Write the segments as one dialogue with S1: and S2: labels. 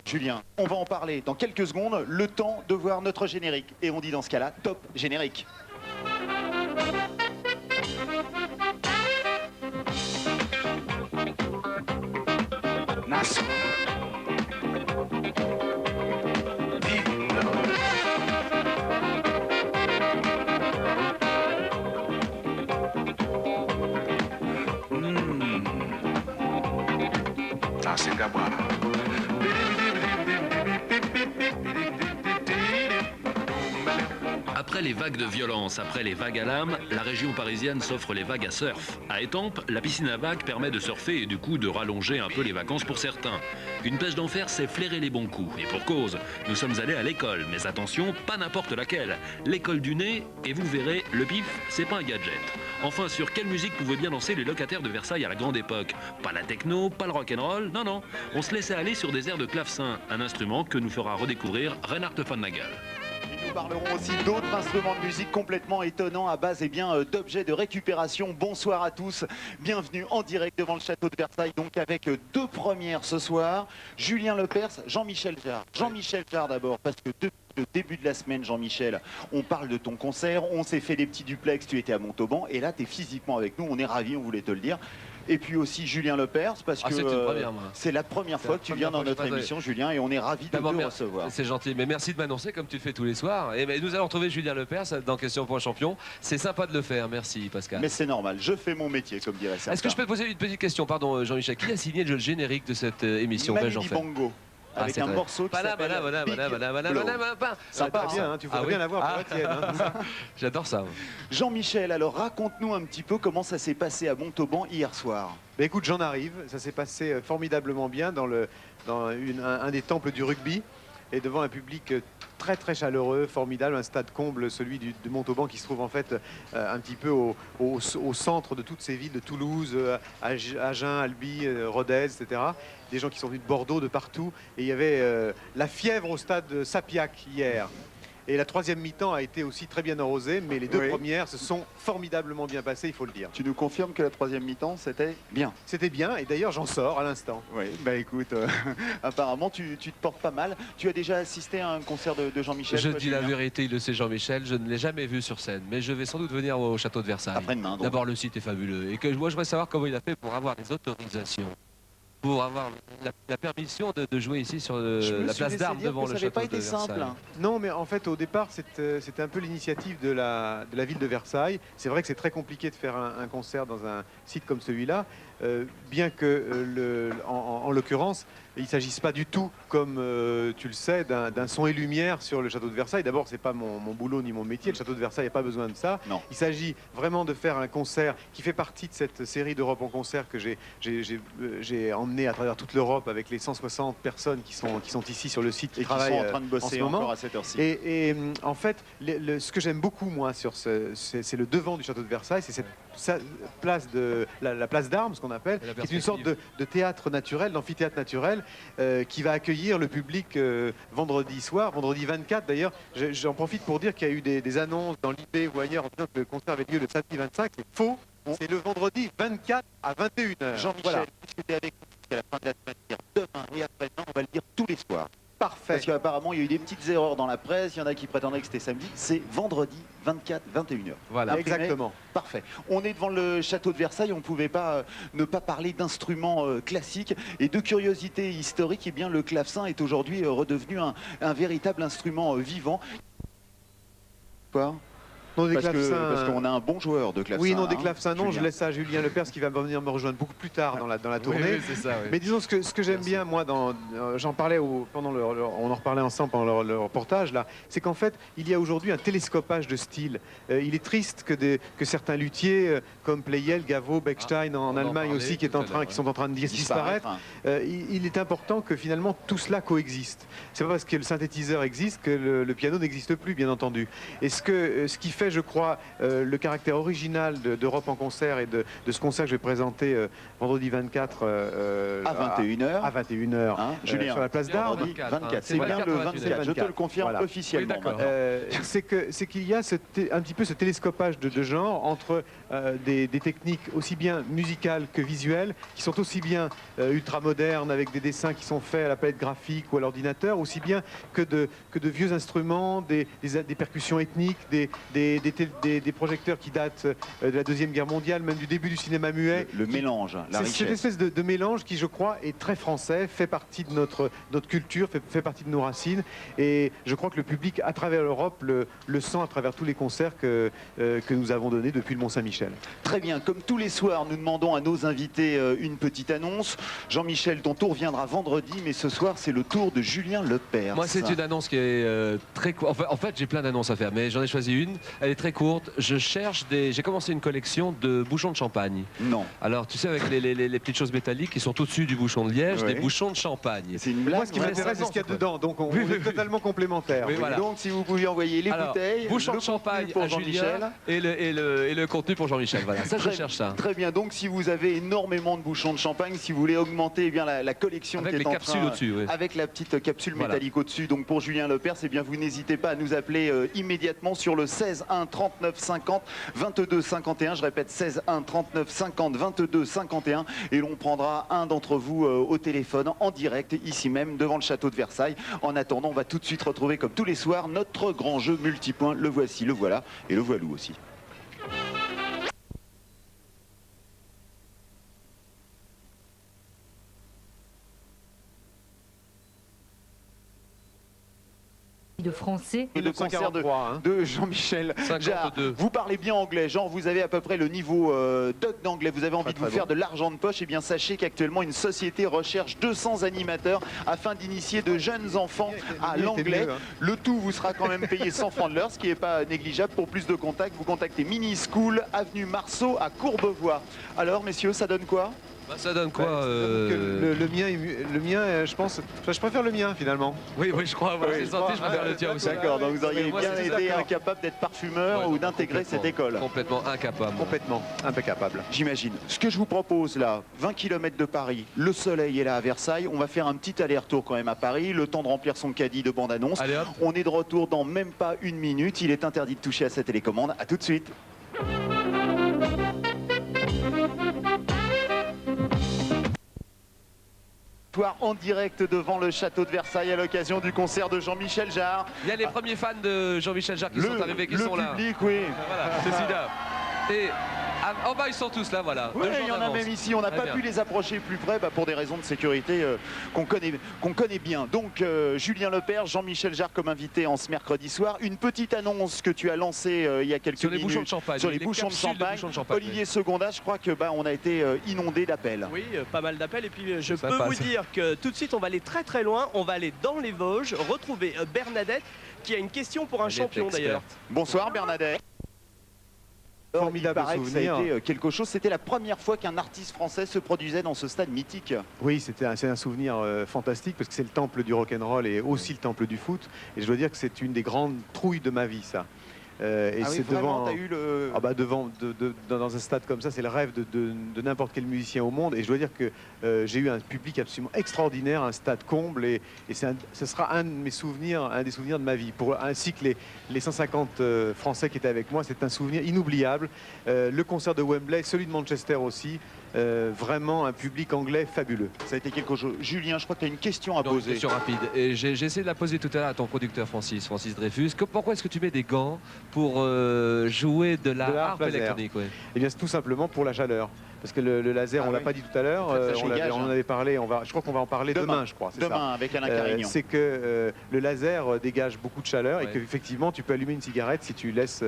S1: Julien, on va en parler dans quelques secondes, le temps de voir notre générique. Et on dit dans ce cas-là, top générique.
S2: Nassau. Singapore.
S3: Après les vagues de violence, après les vagues à l'âme, la région parisienne s'offre les vagues à surf. À Étampes, la piscine à vagues permet de surfer et du coup de rallonger un peu les vacances pour certains. Une pêche d'enfer, c'est flairer les bons coups. Et pour cause, nous sommes allés à l'école. Mais attention, pas n'importe laquelle. L'école du nez, et vous verrez, le pif, c'est pas un gadget. Enfin, sur quelle musique pouvaient bien danser les locataires de Versailles à la grande époque? Pas la techno, pas le rock'n'roll, non, non. On se laissait aller sur des airs de clavecin, un instrument que nous fera redécouvrir Reinhard von Nagel.
S1: Nous parlerons aussi d'autres instruments de musique complètement étonnants à base d'objets de récupération. Bonsoir à tous, bienvenue en direct devant le château de Versailles, donc avec deux premières ce soir. Julien Lepers, Jean-Michel Jarre. Jean-Michel Jarre d'abord, parce que depuis le début de la semaine, Jean-Michel, on parle de ton concert, on s'est fait des petits duplex, tu étais à Montauban, et là tu es physiquement avec nous, on est ravis, on voulait te le dire. Et puis aussi Julien Lepers, parce que c'est la première fois que tu viens dans notre émission, Julien, et on est ravis de te recevoir.
S4: C'est gentil, mais merci de m'annoncer comme tu le fais tous les soirs. Et nous allons retrouver Julien Lepers dans Question pour un champion. C'est sympa de le faire, merci Pascal.
S1: Mais c'est normal, je fais mon métier, comme dirait certains.
S4: Est-ce que je peux te poser une petite question, pardon Jean-Michel, qui a signé le générique de cette émission?
S1: Manu Dibango. Avec un morceau qui s'appelle
S5: Sympa, bien, hein, tu voudrais bien l'avoir pour la tienne. Hein.
S4: J'adore ça.
S1: Jean-Michel, alors raconte-nous un petit peu comment ça s'est passé à Montauban hier soir.
S5: Bah, écoute, j'en arrive. Ça s'est passé formidablement bien dans un des temples du rugby et devant un public très très chaleureux, formidable, un stade comble, celui de Montauban qui se trouve en fait un petit peu au centre de toutes ces villes de Toulouse, Agen, Albi, Rodez, etc. Des gens qui sont venus de Bordeaux, de partout. Et il y avait la fièvre au stade Sapiac hier. Et la troisième mi-temps a été aussi très bien arrosée, mais les deux premières se sont formidablement bien passées, il faut le dire.
S1: Tu nous confirmes que la troisième mi-temps, c'était bien?
S5: C'était bien, et d'ailleurs j'en sors à l'instant.
S1: Oui, bah écoute, apparemment tu te portes pas mal. Tu as déjà assisté à un concert de Jean-Michel?
S4: Je dis la vérité, il le sait Jean-Michel, je ne l'ai jamais vu sur scène, mais je vais sans doute venir au château de Versailles.
S1: Après-demain, donc.
S4: D'abord, le site est fabuleux, et que moi je voudrais savoir comment il a fait pour avoir les autorisations, pour avoir la permission de jouer ici sur la place d'Armes devant le château de Versailles.
S1: Ça n'avait pas été simple.
S5: Non, mais en fait, au départ, c'était un peu l'initiative de la ville de Versailles. C'est vrai que c'est très compliqué de faire un concert dans un site comme celui-là, bien que, en l'occurrence, il ne s'agisse pas du tout, comme tu le sais, d'un son et lumière sur le château de Versailles. D'abord, ce n'est pas mon boulot ni mon métier. Le château de Versailles n'a pas besoin de ça.
S1: Non.
S5: Il s'agit vraiment de faire un concert qui fait partie de cette série d'Europe en concert que j'ai emmené à travers toute l'Europe avec les 160 personnes qui sont ici sur le site, qui travaillent
S1: sont en train de bosser encore à cette heure-ci.
S5: Et en fait, ce que j'aime beaucoup, moi, c'est le devant du château de Versailles, c'est cette place la place d'Armes, ce qu'on appelle, qui est une sorte de théâtre naturel, d'amphithéâtre naturel, qui va accueillir le public vendredi soir, vendredi 24 d'ailleurs. J'en profite pour dire qu'il y a eu des annonces dans l'IP ou ailleurs en disant que le concert avait lieu le samedi 25. C'est faux. C'est le vendredi 24 à 21h.
S1: Jean-Michel, discutez avec nous jusqu'à la fin de la semaine, demain et après-demain, on va le dire tous les soirs.
S5: Parfait.
S1: Parce qu'apparemment, il y a eu des petites erreurs dans la presse. Il y en a qui prétendraient que c'était samedi. C'est vendredi 24, 21h.
S5: Voilà, exactement.
S1: Parfait. On est devant le château de Versailles. On ne pouvait pas ne pas parler d'instruments classiques et de curiosités historiques. Eh bien, le clavecin est aujourd'hui redevenu un véritable instrument vivant. Quoi ?
S5: Non,
S1: parce qu'on a un bon joueur de clavecin.
S5: Oui, non, des clavecins, non, je laisse ça à Julien Lepers qui va venir me rejoindre beaucoup plus tard dans la tournée.
S4: Oui, c'est ça, oui.
S5: Mais disons, ce que j'aime bien, moi, j'en parlais on en reparlait ensemble pendant le reportage, là, c'est qu'en fait, il y a aujourd'hui un télescopage de style. Il est triste que certains luthiers, comme Pleyel, Gaveau, Bechstein en Allemagne aussi, qui sont en train de disparaître, il est important que finalement tout cela coexiste. C'est pas parce que le synthétiseur existe que le piano n'existe plus, bien entendu. Et ce qui fait fait, je crois, le caractère original d'Europe en concert et de ce concert que je vais présenter vendredi 24
S1: à 21h.
S5: À 21h,
S1: Hein, Julien,
S5: sur la place d'Armes.
S1: 24, c'est bien le 24, je te le confirme
S5: Voilà.
S1: officiellement.
S4: Oui, d'accord.
S1: maintenant.
S5: C'est qu'il y a un petit peu ce télescopage de genre entre des techniques aussi bien musicales que visuelles, qui sont aussi bien ultramodernes avec des dessins qui sont faits à la palette graphique ou à l'ordinateur, aussi bien que de vieux instruments, des percussions ethniques, des projecteurs qui datent de la Deuxième Guerre mondiale, même du début du cinéma muet.
S1: Le mélange, la
S5: C'est cette
S1: richesse.
S5: espèce de mélange qui, je crois, est très français, fait partie de notre culture, fait partie de nos racines. Et je crois que le public, à travers l'Europe, le sent à travers tous les concerts que nous avons donnés depuis le Mont-Saint-Michel.
S1: Très bien, comme tous les soirs, nous demandons à nos invités une petite annonce. Jean-Michel, ton tour viendra vendredi, mais ce soir, c'est le tour de Julien Lepers.
S4: Moi, c'est une annonce qui est très courte. En fait, j'ai plein d'annonces à faire, mais j'en ai choisi une. Elle est très courte. J'ai commencé une collection de bouchons de champagne.
S1: Non,
S4: Alors, tu sais, avec les petites choses métalliques qui sont au-dessus du bouchon de liège,
S1: Oui.
S4: des bouchons de champagne.
S1: c'est une
S5: Moi,
S1: blague.
S5: ce qui
S1: ouais.
S5: m'intéresse, c'est ce qu'il y a dedans. Donc, on
S4: Oui, oui,
S5: est totalement complémentaires.
S4: Oui,
S1: Et
S4: voilà.
S1: donc, si vous pouviez envoyer les
S4: Alors,
S1: bouteilles,
S4: bouchon
S1: le
S4: de champagne
S1: contenu pour
S4: à
S1: Jean-Michel.
S4: Julien et le contenu pour Jean-Michel. Voilà, ça, je cherche ça.
S1: Très bien, donc si vous avez énormément de bouchons de champagne, si vous voulez augmenter eh bien, la collection
S4: Avec
S1: qui est
S4: les
S1: en
S4: capsules
S1: train,
S4: au-dessus, oui.
S1: avec la petite capsule
S4: Voilà.
S1: métallique au-dessus, donc pour Julien Lepers, eh bien vous n'hésitez pas à nous appeler immédiatement sur le 16 1 39 50 22 51. Je répète 16 1 39 50 22 51 et l'on prendra un d'entre vous au téléphone en direct ici même devant le château de Versailles. En attendant, on va tout de suite retrouver comme tous les soirs notre grand jeu multipoint. Le voici, le voilà et le voilou aussi.
S6: de français.
S1: Le concert de,
S5: 1943, hein.
S1: de Jean-Michel Jarre.
S4: 52.
S1: Vous parlez bien anglais, Jean, vous avez à peu près le niveau doc d'anglais, vous avez envie de vous
S5: très
S1: faire
S5: bon.
S1: de l'argent de poche, et bien sachez qu'actuellement une société recherche 200 animateurs afin d'initier de jeunes enfants à
S5: mieux était
S1: l'anglais.
S5: mieux, hein.
S1: Le tout vous sera quand même payé 100 francs de l'heure, ce qui n'est pas négligeable. Pour plus de contacts, vous contactez Mini School, avenue Marceau à Courbevoie. Alors messieurs, ça donne quoi?
S4: Bah, ça donne quoi
S5: Le mien, je pense, je préfère le mien finalement.
S4: Oui, je crois. Voilà,
S1: Oui,
S4: j'ai
S1: je
S4: senti, je préfère le tien aussi.
S1: D'accord, donc vous auriez
S5: Moi,
S1: bien
S5: c'est
S1: été
S5: d'accord.
S1: incapable d'être parfumeur ou d'intégrer cette école.
S4: Complètement incapable.
S5: Complètement impeccable.
S1: J'imagine. Ce que je vous propose là, 20 km de Paris, le soleil est là à Versailles. On va faire un petit aller-retour quand même à Paris, le temps de remplir son caddie de bande-annonce.
S4: Allez hop.
S1: On est de retour dans même pas une minute. Il est interdit de toucher à sa télécommande. À tout de suite. En direct devant le château de Versailles à l'occasion du concert de Jean-Michel Jarre.
S4: Il y a les premiers fans de Jean-Michel Jarre qui sont arrivés, qui
S1: le
S4: sont là.
S1: public, oui.
S4: Voilà, c'est celui-là. Et en bas, ils sont tous là, voilà.
S1: Oui,
S4: Deux jours
S1: il y en a
S4: d'avance.
S1: même ici. On n'a
S4: Très
S1: pas
S4: bien.
S1: pu les approcher plus près pour des raisons de sécurité qu'on connaît bien. Donc, Julien Lepers, Jean-Michel Jarre comme invité en ce mercredi soir. Une petite annonce que tu as lancée il y a quelques
S4: Sur les
S1: minutes.
S4: bouchons de champagne.
S1: Sur les bouchons de
S4: capsules
S1: champagne.
S4: bouchons de champagne,
S1: Olivier Seconda, je crois que on a été inondé d'appels.
S7: Oui, pas mal d'appels. Et puis, je
S4: Ça
S7: peux
S4: passe.
S7: vous dire que tout de suite, on va aller très très loin. On va aller dans les Vosges, retrouver Bernadette, qui a une question pour un
S4: Elle est
S7: champion d'ailleurs.
S4: experte.
S1: Bonsoir Bernadette.
S5: Formidable
S1: Il paraît que ça
S5: souvenir.
S1: a été quelque chose. C'était la première fois qu'un artiste français se produisait dans ce stade mythique.
S5: Oui, c'est un souvenir fantastique parce que c'est le temple du rock'n'roll et aussi le temple du foot. Et je dois dire que c'est une des grandes trouilles de ma vie, ça. Et
S1: Ah oui,
S5: c'est
S1: vraiment,
S5: devant.
S1: t'as eu le...
S5: Ah bah dans un stade comme ça, c'est le rêve de n'importe quel musicien au monde. Et je dois dire que j'ai eu un public absolument extraordinaire, un stade comble. Et ce sera un de mes souvenirs, un des souvenirs de ma vie. Ainsi que les 150 Français qui étaient avec moi, c'est un souvenir inoubliable. Le concert de Wembley, celui de Manchester aussi. Vraiment un public anglais fabuleux.
S1: Ça a été quelque chose. Julien, je crois que tu as une question à
S4: Non, une
S1: poser.
S4: question rapide. Et j'ai essayé de la poser tout à l'heure à ton producteur Francis Dreyfus. Pourquoi est-ce que tu mets des gants pour jouer de la harpe
S5: laser.
S4: électronique, ouais.
S5: Eh bien, c'est tout simplement pour la chaleur. Parce que le laser,
S1: Ah
S5: on l'a
S1: oui.
S5: pas dit tout à l'heure,
S1: Ça
S5: on en
S1: gage.
S5: avait parlé, je crois qu'on va en parler demain je crois. c'est ça.
S1: Demain, avec Alain Carignan.
S5: C'est que le laser dégage beaucoup de chaleur et
S4: Ouais.
S5: qu'effectivement tu peux allumer une cigarette si tu laisses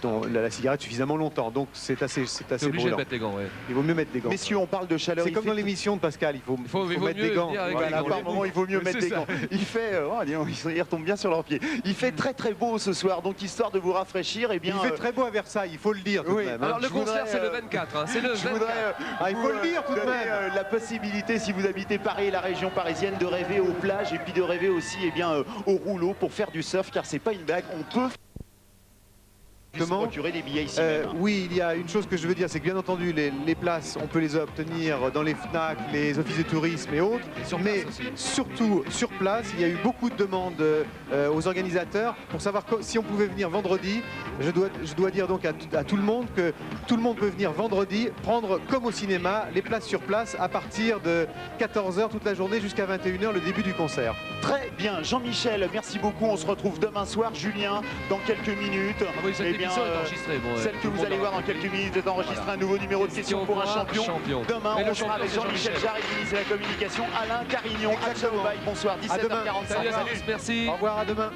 S5: la cigarette suffisamment longtemps. Donc c'est assez
S4: T'es obligé de
S5: brûlant.
S4: mettre les gants, ouais.
S5: Il vaut mieux mettre des gants.
S1: Messieurs, on parle de chaleur.
S5: C'est
S1: il
S5: comme
S1: fait
S5: dans l'émission de Pascal, il faut
S4: vaut
S5: mettre
S4: mieux
S5: des gants.
S4: venir avec
S1: Voilà,
S4: des
S1: par
S4: gants.
S1: moment, il vaut mieux
S4: Oui,
S1: mettre
S4: c'est
S1: des
S4: ça.
S1: gants. Il fait, ils retomberont bien sur leurs pieds. Il fait très très beau ce soir, donc histoire de vous rafraîchir, eh bien.
S5: Il fait très beau à Versailles, il faut le dire tout
S1: oui.
S5: de même. hein.
S4: Alors le
S1: je voudrais,
S4: concert, c'est le 24. Hein. C'est le
S1: Je
S4: 24.
S1: voudrais,
S5: Ah, il faut le dire tout de
S1: donner,
S5: même.
S1: la possibilité, si vous habitez Paris et la région parisienne, de rêver aux plages et puis de rêver aussi, eh bien, au rouleau pour faire du surf, car c'est pas une blague. On peut
S5: exactement.
S1: Procurer des billets ici même.
S5: Oui, il y a une chose que je veux dire, c'est que bien entendu, les places, on peut les obtenir dans les FNAC, les offices de tourisme et autres.
S4: Et sur
S5: Mais
S4: place aussi.
S5: surtout, sur place, il y a eu beaucoup de demandes aux organisateurs pour savoir si on pouvait venir vendredi. Je dois dire donc à tout le monde que tout le monde peut venir vendredi, prendre comme au cinéma les places sur place à partir de 14h toute la journée jusqu'à 21h, le début du concert.
S1: Très bien, Jean-Michel, merci beaucoup. On se retrouve demain soir. Julien, dans quelques minutes.
S4: Ah oui, cette
S1: Eh bien,
S4: émission est enregistrée. Bon,
S1: celle que
S4: tout le
S1: vous
S4: monde
S1: allez voir
S4: aura
S1: dans quelques
S4: compris.
S1: minutes est enregistré
S4: Voilà.
S1: un nouveau numéro de Question pour un champion. Demain,
S4: Mais le
S1: on sera avec
S4: champion, c'est
S1: Jean-Michel Jarre et le ministre de la Communication, Alain Carignon.
S5: Exactement.
S1: Bye, bonsoir,
S5: À demain.
S1: 17h45.
S4: Salut à
S1: Salut.
S4: tous, merci.
S5: Au revoir, à demain.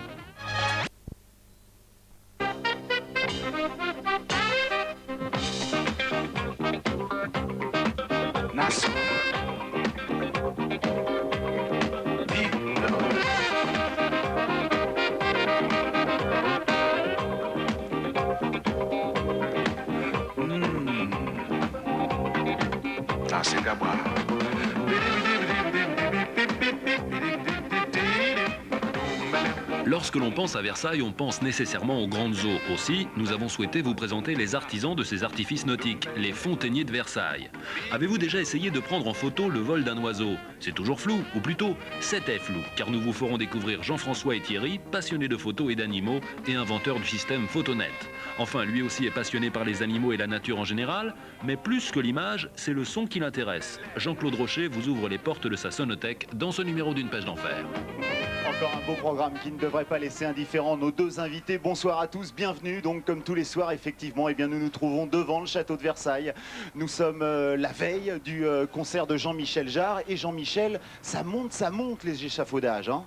S2: Nassau. Nasce Gabá.
S3: Lorsque l'on pense à Versailles, on pense nécessairement aux grandes eaux. Aussi, nous avons souhaité vous présenter les artisans de ces artifices nautiques, les fontainiers de Versailles. Avez-vous déjà essayé de prendre en photo le vol d'un oiseau? C'est toujours flou, ou plutôt, c'était flou, car nous vous ferons découvrir Jean-François et Thierry, passionnés de photos et d'animaux, et inventeurs du système Photonet. Enfin, lui aussi est passionné par les animaux et la nature en général, mais plus que l'image, c'est le son qui l'intéresse. Jean-Claude Rocher vous ouvre les portes de sa sonothèque dans ce numéro d'une page d'enfer.
S1: Encore un beau programme qui ne devrait pas laisser indifférent nos deux invités. Bonsoir à tous, bienvenue. Donc comme tous les soirs, effectivement, eh bien, nous nous trouvons devant le château de Versailles. Nous sommes la veille du concert de Jean-Michel Jarre. Et Jean-Michel, ça monte les échafaudages. Hein,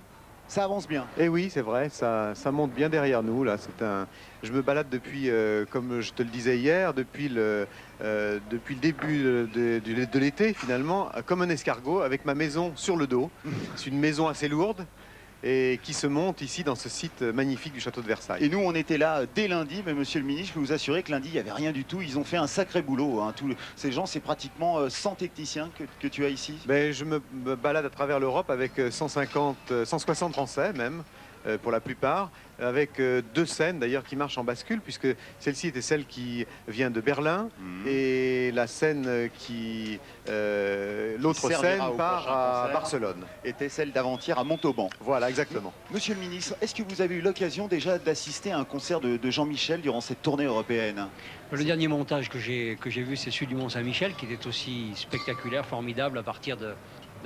S1: ça avance bien.
S5: Et oui, c'est vrai, ça monte bien derrière nous. Là, je me balade depuis, comme je te le disais hier, depuis le début de l'été, finalement, comme un escargot, avec ma maison sur le dos. C'est une maison assez lourde et qui se monte ici dans ce site magnifique du château de Versailles.
S1: Et nous, on était là dès lundi, mais monsieur le ministre, je peux vous assurer que lundi, il n'y avait rien du tout. Ils ont fait un sacré boulot. Hein. Ces gens, c'est pratiquement 100 techniciens que tu as ici.
S5: Ben, je me balade à travers l'Europe avec 160 Français même, pour la plupart, avec deux scènes d'ailleurs qui marchent en bascule, puisque celle-ci était celle qui vient de Berlin, et la scène l'autre
S1: servira
S5: scène
S1: au
S5: part
S1: prochain
S5: à
S1: concert.
S5: Barcelone.
S1: Était celle d'avant-hier à Montauban.
S5: Voilà, exactement.
S1: Monsieur le ministre, est-ce que vous avez eu l'occasion déjà d'assister à un concert de Jean-Michel durant cette tournée européenne?
S8: Le dernier montage que j'ai vu, c'est celui du Mont-Saint-Michel, qui était aussi spectaculaire, formidable, à partir d'un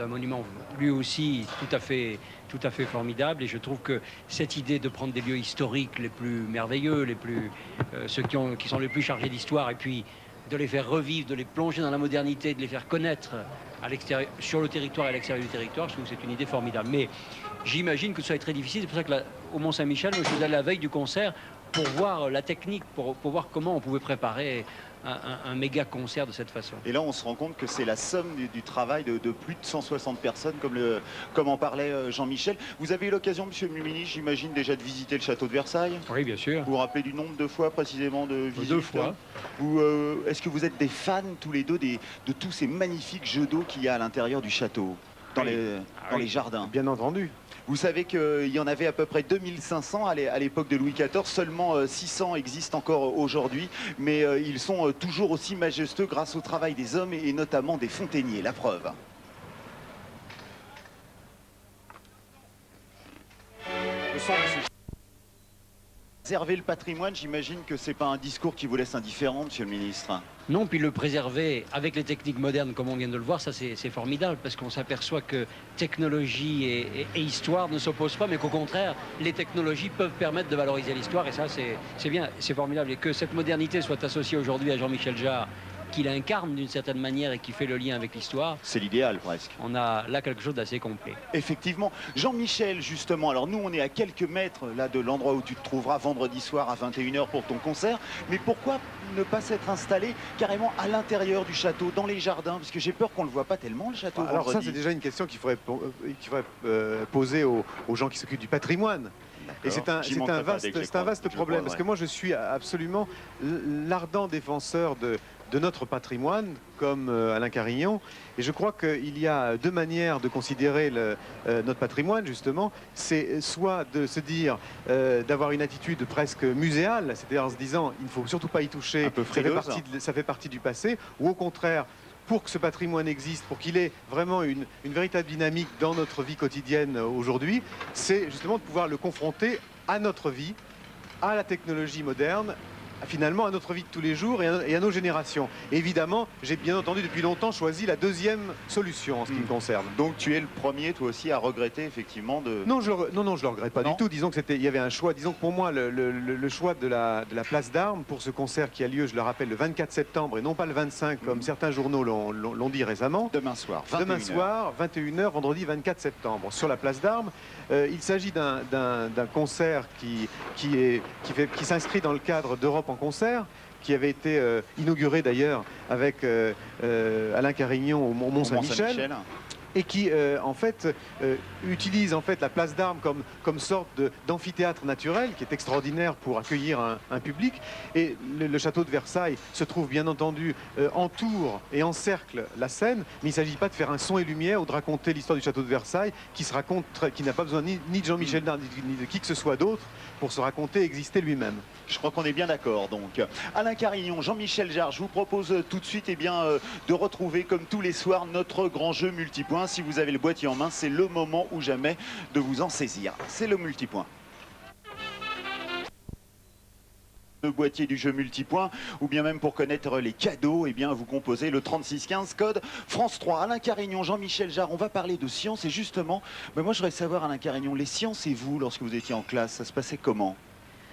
S8: monument lui aussi tout à fait formidable. Et je trouve que cette idée de prendre des lieux historiques les plus merveilleux, ceux qui sont les plus chargés d'histoire, et puis de les faire revivre, de les plonger dans la modernité, de les faire connaître à l'extérieur, sur le territoire et à l'extérieur du territoire, je trouve que c'est une idée formidable. Mais j'imagine que ça va être très difficile. C'est pour ça que au Mont-Saint-Michel, je suis allé la veille du concert pour voir la technique, pour voir comment on pouvait préparer un méga concert de cette façon.
S1: Et là, on se rend compte que c'est la somme du travail de plus de 160 personnes, comme en parlait Jean-Michel. Vous avez eu l'occasion, monsieur le ministre, j'imagine, déjà de visiter le château de Versailles?
S8: Oui, bien sûr.
S1: Vous vous rappelez du nombre de fois précisément de visites?
S8: 2 fois.
S1: Est-ce que vous êtes des fans tous les deux de tous ces magnifiques jeux d'eau qu'il y a à l'intérieur du château, dans les jardins?
S5: Bien entendu.
S1: Vous savez qu'il y en avait à peu près 2500 à l'époque de Louis XIV. Seulement 600 existent encore aujourd'hui, mais ils sont toujours aussi majestueux grâce au travail des hommes et notamment des fontainiers. La preuve. Préserver le patrimoine, j'imagine que c'est pas un discours qui vous laisse indifférent, monsieur le ministre.
S8: Non, puis le préserver avec les techniques modernes, comme on vient de le voir, ça c'est formidable, parce qu'on s'aperçoit que technologie et histoire ne s'opposent pas, mais qu'au contraire, les technologies peuvent permettre de valoriser l'histoire, et ça c'est bien, c'est formidable. Et que cette modernité soit associée aujourd'hui à Jean-Michel Jarre, qu'il incarne d'une certaine manière et qui fait le lien avec l'histoire,
S1: C'est l'idéal presque.
S8: on a là quelque chose d'assez complet.
S1: Effectivement. Jean-Michel, justement, alors nous on est à quelques mètres là de l'endroit où tu te trouveras vendredi soir à 21h pour ton concert, mais pourquoi ne pas s'être installé carrément à l'intérieur du château, dans les jardins? Parce que j'ai peur qu'on ne le voit pas tellement, le château.
S5: Alors ça,
S1: vendredi.
S5: c'est déjà une question qu'il faudrait poser aux gens qui s'occupent du patrimoine. Et c'est
S1: J'y
S5: un
S1: manquerai pas dès que
S5: vaste problème,
S1: je
S5: parce que moi je suis absolument l'ardent défenseur de notre patrimoine, comme Alain Carignan. Et je crois qu'il y a deux manières de considérer notre patrimoine, justement. C'est soit de se dire, d'avoir une attitude presque muséale, c'est-à-dire en se disant, il ne faut surtout pas y toucher,
S1: Un peu
S5: ça fait partie du passé, ou au contraire, pour que ce patrimoine existe, pour qu'il ait vraiment une véritable dynamique dans notre vie quotidienne aujourd'hui, c'est justement de pouvoir le confronter à notre vie, à la technologie moderne, finalement à notre vie de tous les jours et à nos générations. Et évidemment, j'ai bien entendu depuis longtemps choisi la deuxième solution en ce qui me concerne.
S1: Donc tu es le premier, toi aussi, à regretter effectivement de...
S5: Non, je le regrette pas
S1: Non.
S5: du tout. Disons que il y avait un choix. Disons que pour moi, le choix de la place d'Armes pour ce concert qui a lieu, je le rappelle, le 24 septembre et non pas le 25 comme certains journaux l'ont dit récemment.
S1: Demain soir, 21
S5: Demain
S1: heures.
S5: soir, 21 h, vendredi 24 septembre, sur la place d'Armes. Il s'agit d'un concert qui s'inscrit dans le cadre d'Europe en concert, qui avait été inauguré d'ailleurs avec Alain Carignan au Mont-Saint-Michel. Et qui en fait utilise en fait la place d'Armes comme sorte d'amphithéâtre naturel qui est extraordinaire pour accueillir un public. Et le château de Versailles se trouve bien entendu entoure et encercle la scène, mais il ne s'agit pas de faire un son et lumière ou de raconter l'histoire du château de Versailles qui se raconte, qui n'a pas besoin ni de Jean-Michel Jarre ni de qui que ce soit d'autre pour se raconter et exister lui-même.
S1: Je crois qu'on est bien d'accord. Donc, Alain Carignan, Jean-Michel Jarre, je vous propose tout de suite de retrouver comme tous les soirs notre grand jeu multipoint. Si vous avez le boîtier en main, c'est le moment ou jamais de vous en saisir. C'est le multipoint. Le boîtier du jeu multipoint, ou bien même pour connaître les cadeaux, eh bien vous composez le 3615 code France 3. Alain Carignan, Jean-Michel Jarre, on va parler de sciences et justement, moi je voudrais savoir, Alain Carignan, les sciences et vous, lorsque vous étiez en classe, ça se passait comment ?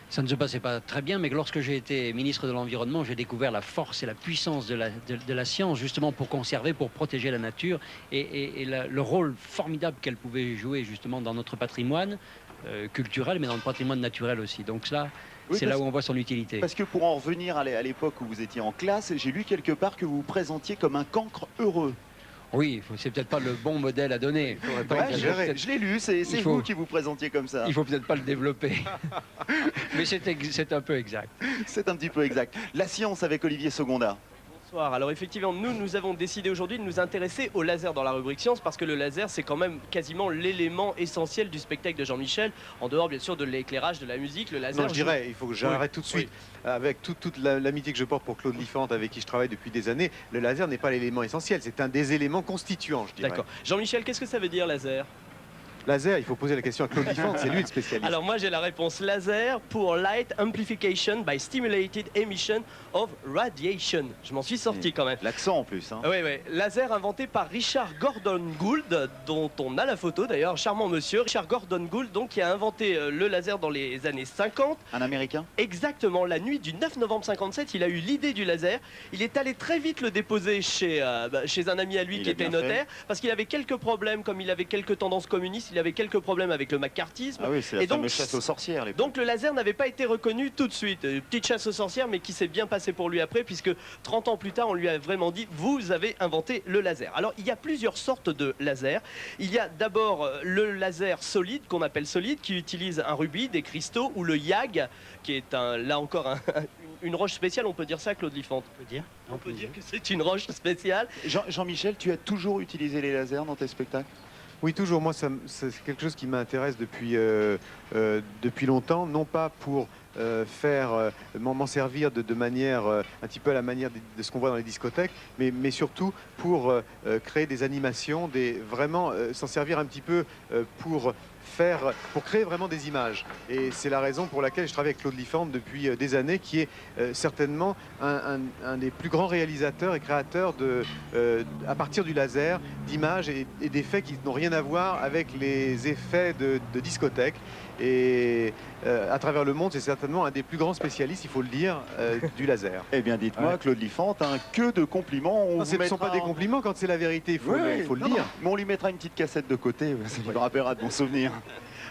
S8: Ça ne se passait pas très bien, mais lorsque j'ai été ministre de l'Environnement, j'ai découvert la force et la puissance de la science, justement pour conserver, pour protéger la nature, et le rôle formidable qu'elle pouvait jouer justement dans notre patrimoine culturel, mais dans le patrimoine naturel aussi. Donc là,
S1: oui,
S8: c'est là où on voit son utilité.
S1: Parce que pour en revenir à l'époque où vous étiez en classe, j'ai lu quelque part que vous vous présentiez comme un cancre heureux.
S8: Oui, c'est peut-être pas le bon modèle à donner.
S1: Ouais, je l'ai lu, c'est vous qui vous présentiez comme ça.
S8: Il faut peut-être pas le développer. Mais c'est un peu exact.
S1: C'est un petit peu exact. La science avec Olivier Seconda.
S7: Bonsoir. Alors effectivement, nous avons décidé aujourd'hui de nous intéresser au laser dans la rubrique science parce que le laser, c'est quand même quasiment l'élément essentiel du spectacle de Jean-Michel, en dehors bien sûr de l'éclairage, de la musique, le laser.
S5: Non, je dirais, il faut que j'arrête tout de suite. Oui. Avec toute l'amitié que je porte pour Claude Liffante, avec qui je travaille depuis des années, le laser n'est pas l'élément essentiel, c'est un des éléments constituants, je dirais.
S7: D'accord. Jean-Michel, qu'est-ce que ça veut dire laser ?
S5: Laser, il faut poser la question à Claude Liffante, c'est lui le spécialiste.
S7: Alors moi j'ai la réponse laser pour Light Amplification by Stimulated Emission of Radiation. Je m'en suis sorti quand même.
S1: L'accent en plus. Hein.
S7: Oui, oui. Laser inventé par Richard Gordon Gould, dont on a la photo d'ailleurs, charmant monsieur. Richard Gordon Gould, donc, qui a inventé le laser dans les années 50.
S1: Un Américain ?
S7: Exactement. La nuit du 9 novembre 57, il a eu l'idée du laser. Il est allé très vite le déposer chez un ami à lui qui était notaire, parce qu'il avait quelques problèmes, comme il avait quelques tendances communistes. Il avait quelques problèmes avec le macartisme.
S1: Ah oui, c'est la fameuse chasse aux sorcières.
S7: Donc le laser n'avait pas été reconnu tout de suite. Petite chasse aux sorcières, mais qui s'est bien passé pour lui après, puisque 30 ans plus tard, on lui a vraiment dit « Vous avez inventé le laser ». Alors, il y a plusieurs sortes de lasers. Il y a d'abord le laser solide, qu'on appelle solide, qui utilise un rubis, des cristaux, ou le YAG, qui est là encore une roche spéciale, on peut dire ça, Claude Liffante? On peut dire que c'est une roche spéciale.
S1: Jean-Michel, tu as toujours utilisé les lasers dans tes spectacles?
S5: Oui, toujours. Moi, c'est quelque chose qui m'intéresse depuis longtemps, non pas pour m'en servir de manière un petit peu à la manière de ce qu'on voit dans les discothèques, mais surtout pour créer des animations, vraiment s'en servir un petit peu pour créer vraiment des images. Et c'est la raison pour laquelle je travaille avec Claude Liffante depuis des années, qui est certainement un des plus grands réalisateurs et créateurs à partir du laser, d'images et d'effets qui n'ont rien à voir avec les effets de discothèque. Et à travers le monde, c'est certainement un des plus grands spécialistes, il faut le dire, du laser.
S1: Eh bien, dites-moi, ouais. Claude Liffante, que de compliments.
S5: Ce ne sont pas des compliments quand c'est la vérité, il faut le dire.
S1: Mais on lui mettra une petite cassette de côté, ça lui rappellera de bons souvenirs.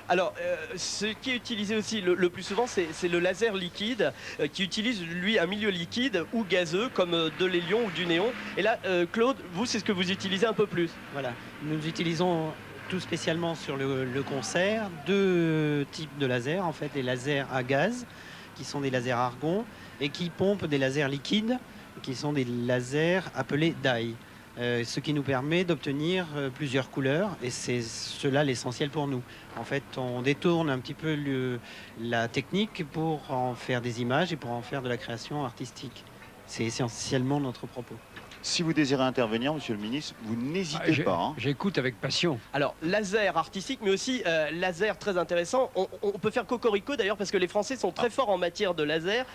S7: Alors, ce qui est utilisé aussi le plus souvent, c'est le laser liquide, qui utilise, lui, un milieu liquide ou gazeux, comme de l'hélium ou du néon. Et là, Claude, vous, c'est ce que vous utilisez un peu plus.
S9: Voilà, nous utilisons tout spécialement sur le concert deux types de lasers, en fait, les lasers à gaz, qui sont des lasers argon, et qui pompent des lasers liquides, qui sont des lasers appelés dye. Ce qui nous permet d'obtenir plusieurs couleurs, et c'est cela l'essentiel pour nous. En fait, on détourne un petit peu la technique pour en faire des images et pour en faire de la création artistique. C'est essentiellement notre propos.
S1: Si vous désirez intervenir, monsieur le ministre, vous n'hésitez pas. Hein.
S8: J'écoute avec passion.
S7: Alors, laser artistique, mais aussi laser très intéressant. On peut faire cocorico d'ailleurs, parce que les Français sont très forts en matière de laser.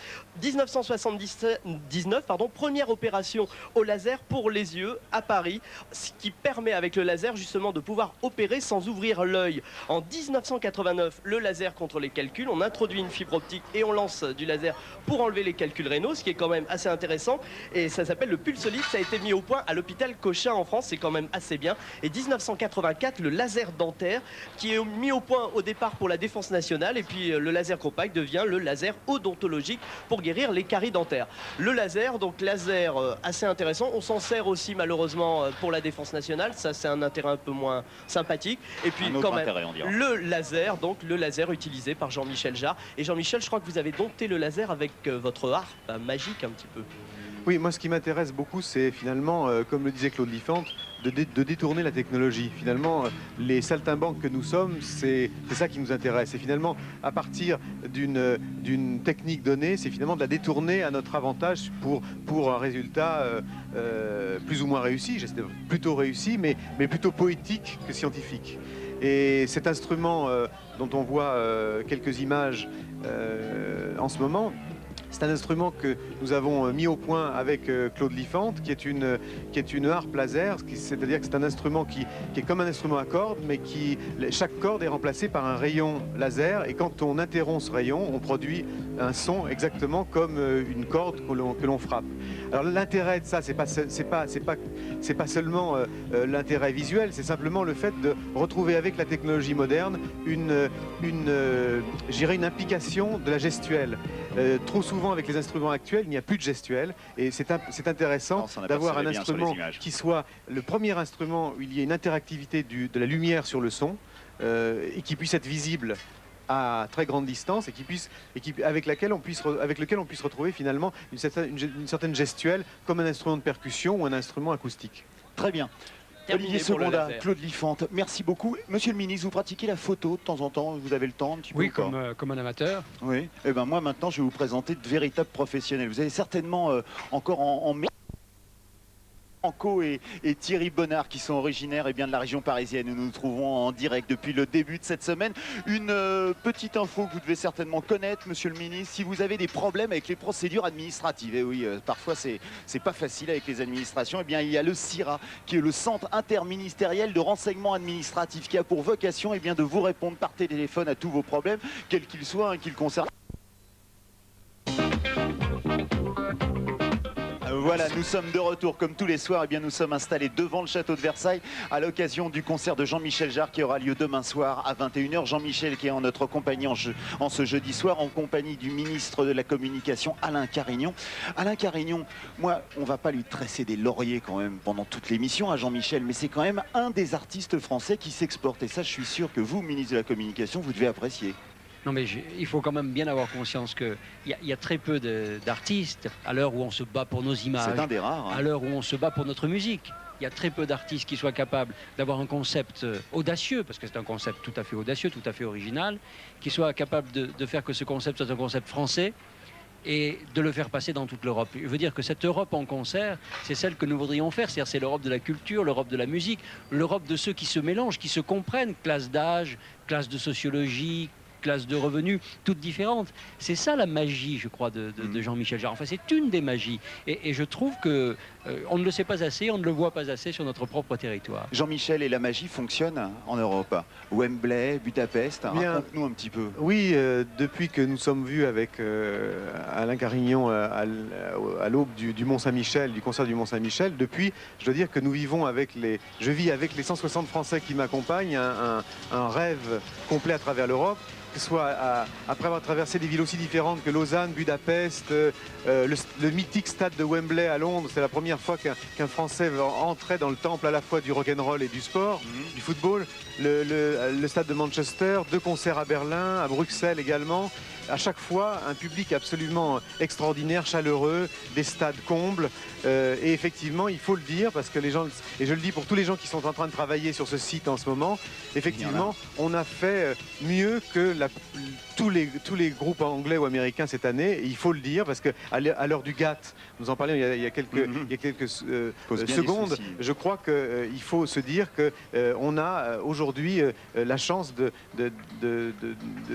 S7: 1979, première opération au laser pour les yeux à Paris, ce qui permet avec le laser justement de pouvoir opérer sans ouvrir l'œil. En 1989, le laser contre les calculs, on introduit une fibre optique et on lance du laser pour enlever les calculs rénaux, ce qui est quand même assez intéressant. Et ça s'appelle le Pulsolite. Ça a été mis au point à l'hôpital Cochin en France, c'est quand même assez bien. Et 1984, le laser dentaire qui est mis au point au départ pour la défense nationale, et puis le laser compact devient le laser odontologique pour guérir les caries dentaires. Le laser, donc laser assez intéressant, on s'en sert aussi malheureusement pour la défense nationale, ça c'est un intérêt un peu moins sympathique. Et puis quand même le laser, donc le laser utilisé par Jean-Michel Jarre. Et Jean-Michel, je crois que vous avez dompté le laser avec votre harpe magique un petit peu.
S5: Oui, moi ce qui m'intéresse beaucoup, c'est finalement, comme le disait Claude Liffante, de détourner la technologie. Finalement, les saltimbanques que nous sommes, c'est ça qui nous intéresse. Et finalement, à partir d'une technique donnée, c'est finalement de la détourner à notre avantage pour un résultat plus ou moins réussi. J'espère plutôt réussi, mais plutôt poétique que scientifique. Et cet instrument dont on voit quelques images en ce moment, c'est un instrument que nous avons mis au point avec Claude Liffante, qui est une harpe laser, c'est-à-dire que c'est un instrument qui est comme un instrument à cordes, mais chaque corde est remplacée par un rayon laser, et quand on interrompt ce rayon, on produit un son exactement comme une corde que l'on frappe. Alors l'intérêt de ça, c'est pas seulement l'intérêt visuel, c'est simplement le fait de retrouver avec la technologie moderne une implication de la gestuelle. Trop souvent avec les instruments actuels, il n'y a plus de gestuelle, et c'est intéressant d'avoir un instrument qui soit le premier instrument où il y ait une interactivité de la lumière sur le son, et qui puisse être visible à très grande distance, et avec lequel on puisse retrouver finalement une certaine gestuelle comme un instrument de percussion ou un instrument acoustique.
S1: Très bien. Olivier Secondat, Claude Liffante, merci beaucoup. Monsieur le ministre, vous pratiquez la photo de temps en temps? Vous avez le temps un petit peu?
S8: Oui, comme un amateur.
S1: Oui. Et ben moi maintenant, je vais vous présenter de véritables professionnels. Vous avez certainement encore en Franco et Thierry Bonnard qui sont originaires de la région parisienne où nous nous trouvons en direct depuis le début de cette semaine. Une petite info que vous devez certainement connaître, monsieur le ministre, si vous avez des problèmes avec les procédures administratives, et oui, parfois c'est pas facile avec les administrations, et bien il y a le CIRA qui est le Centre interministériel de renseignement administratif qui a pour vocation de vous répondre par téléphone à tous vos problèmes, quels qu'ils soient, qu'ils concernent. Voilà, nous sommes de retour comme tous les soirs. Nous sommes installés devant le château de Versailles à l'occasion du concert de Jean-Michel Jarre qui aura lieu demain soir à 21 h. Jean-Michel qui est en notre compagnie en ce jeudi soir en compagnie du ministre de la Communication Alain Carignon. Alain Carignon, moi, on va pas lui tresser des lauriers quand même pendant toute l'émission à Jean-Michel, mais c'est quand même un des artistes français qui s'exporte. Et ça, je suis sûr que vous, ministre de la Communication, vous devez apprécier.
S8: Non mais il faut quand même bien avoir conscience qu'il y a très peu d'artistes à l'heure où on se bat pour nos images.
S1: C'est un des rares. Hein.
S8: À l'heure où on se bat pour notre musique. Il y a très peu d'artistes qui soient capables d'avoir un concept audacieux, parce que c'est un concept tout à fait audacieux, tout à fait original, qui soient capables de faire que ce concept soit un concept français et de le faire passer dans toute l'Europe. Je veux dire que cette Europe en concert, c'est celle que nous voudrions faire, c'est-à-dire c'est l'Europe de la culture, l'Europe de la musique, l'Europe de ceux qui se mélangent, qui se comprennent, classe d'âge, classe de sociologie, classes de revenus, toutes différentes. C'est ça la magie, je crois, de Jean-Michel Jarre. Enfin, c'est une des magies. Et je trouve que on ne le sait pas assez, on ne le voit pas assez sur notre propre territoire.
S1: Jean-Michel, et la magie fonctionne en Europe? Wembley, Budapest, raconte-nous un petit peu.
S5: Oui, depuis que nous sommes vus avec Alain Carignon à l'aube du Mont-Saint-Michel, du concert du Mont-Saint-Michel, depuis, je dois dire que nous vivons je vis avec les 160 Français qui m'accompagnent, un rêve complet à travers l'Europe. que ce soit après avoir traversé des villes aussi différentes que Lausanne, Budapest, le mythique stade de Wembley à Londres. C'est la première fois qu'un Français entrait dans le temple à la fois du rock'n'roll et du sport, du football. Le stade de Manchester, 2 concerts à Berlin, à Bruxelles également. À chaque fois, un public absolument extraordinaire, chaleureux, des stades combles. Et effectivement, il faut le dire, parce que les gens, et je le dis pour tous les gens qui sont en train de travailler sur ce site en ce moment, effectivement, on a fait mieux que tous les groupes anglais ou américains cette année. Et il faut le dire, parce qu'à l'heure du GATT, nous en parlions il y a quelques secondes, je crois qu'il faut se dire qu'on a aujourd'hui la chance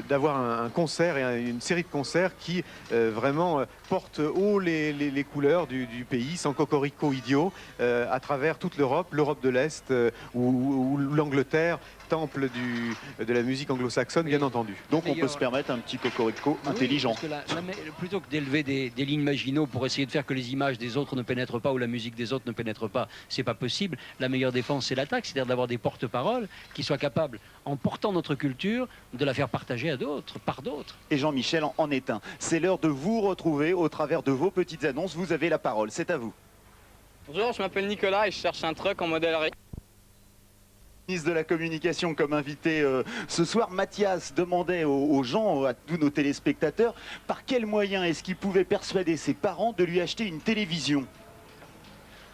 S5: d'avoir un concert et une série de concerts qui vraiment portent haut les couleurs du pays, sans cocorico idiot, à travers toute l'Europe, l'Europe de l'Est ou l'Angleterre, temple de la musique anglo-saxonne, bien entendu.
S1: Donc on peut se permettre un petit cocorico intelligent.
S8: Parce que plutôt que d'élever des lignes maginaux pour essayer de faire que les images des autres ne pénètrent pas ou la musique des autres ne pénètre pas, c'est pas possible. La meilleure défense, c'est l'attaque, c'est-à-dire d'avoir des porte-paroles qui soient capables, en portant notre culture, de la faire partager à d'autres, par d'autres.
S1: Et Jean-Michel en est un. C'est l'heure de vous retrouver au travers de vos petites annonces. Vous avez la parole, c'est à vous.
S10: Bonjour, je m'appelle Nicolas et je cherche un truck en modèle
S1: Ministre de la Communication comme invité ce soir. Mathias demandait aux gens, à tous nos téléspectateurs, par quels moyens est-ce qu'il pouvait persuader ses parents de lui acheter une télévision?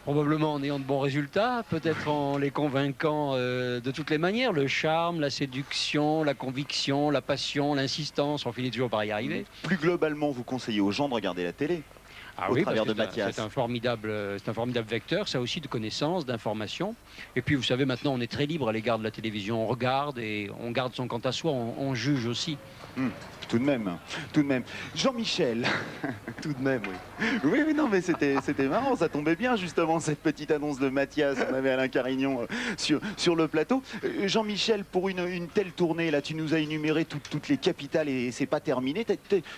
S8: Probablement en ayant de bons résultats, peut-être en les convainquant de toutes les manières. Le charme, la séduction, la conviction, la passion, l'insistance, on finit toujours par y arriver.
S1: Plus globalement, vous conseillez aux gens de regarder la télé? Au travers de Mathias.
S8: C'est un formidable vecteur, ça aussi, de connaissances, d'informations. Et puis, vous savez, maintenant, on est très libre à l'égard de la télévision. On regarde et on garde son quant à soi, on juge aussi.
S1: Tout de même, tout de même. Jean-Michel.
S5: Tout de même, oui.
S1: Oui, non, mais c'était marrant, ça tombait bien justement cette petite annonce de Mathias. On avait Alain Carignon sur le plateau. Jean-Michel, pour une telle tournée, là, tu nous as énuméré toutes les capitales et c'est pas terminé.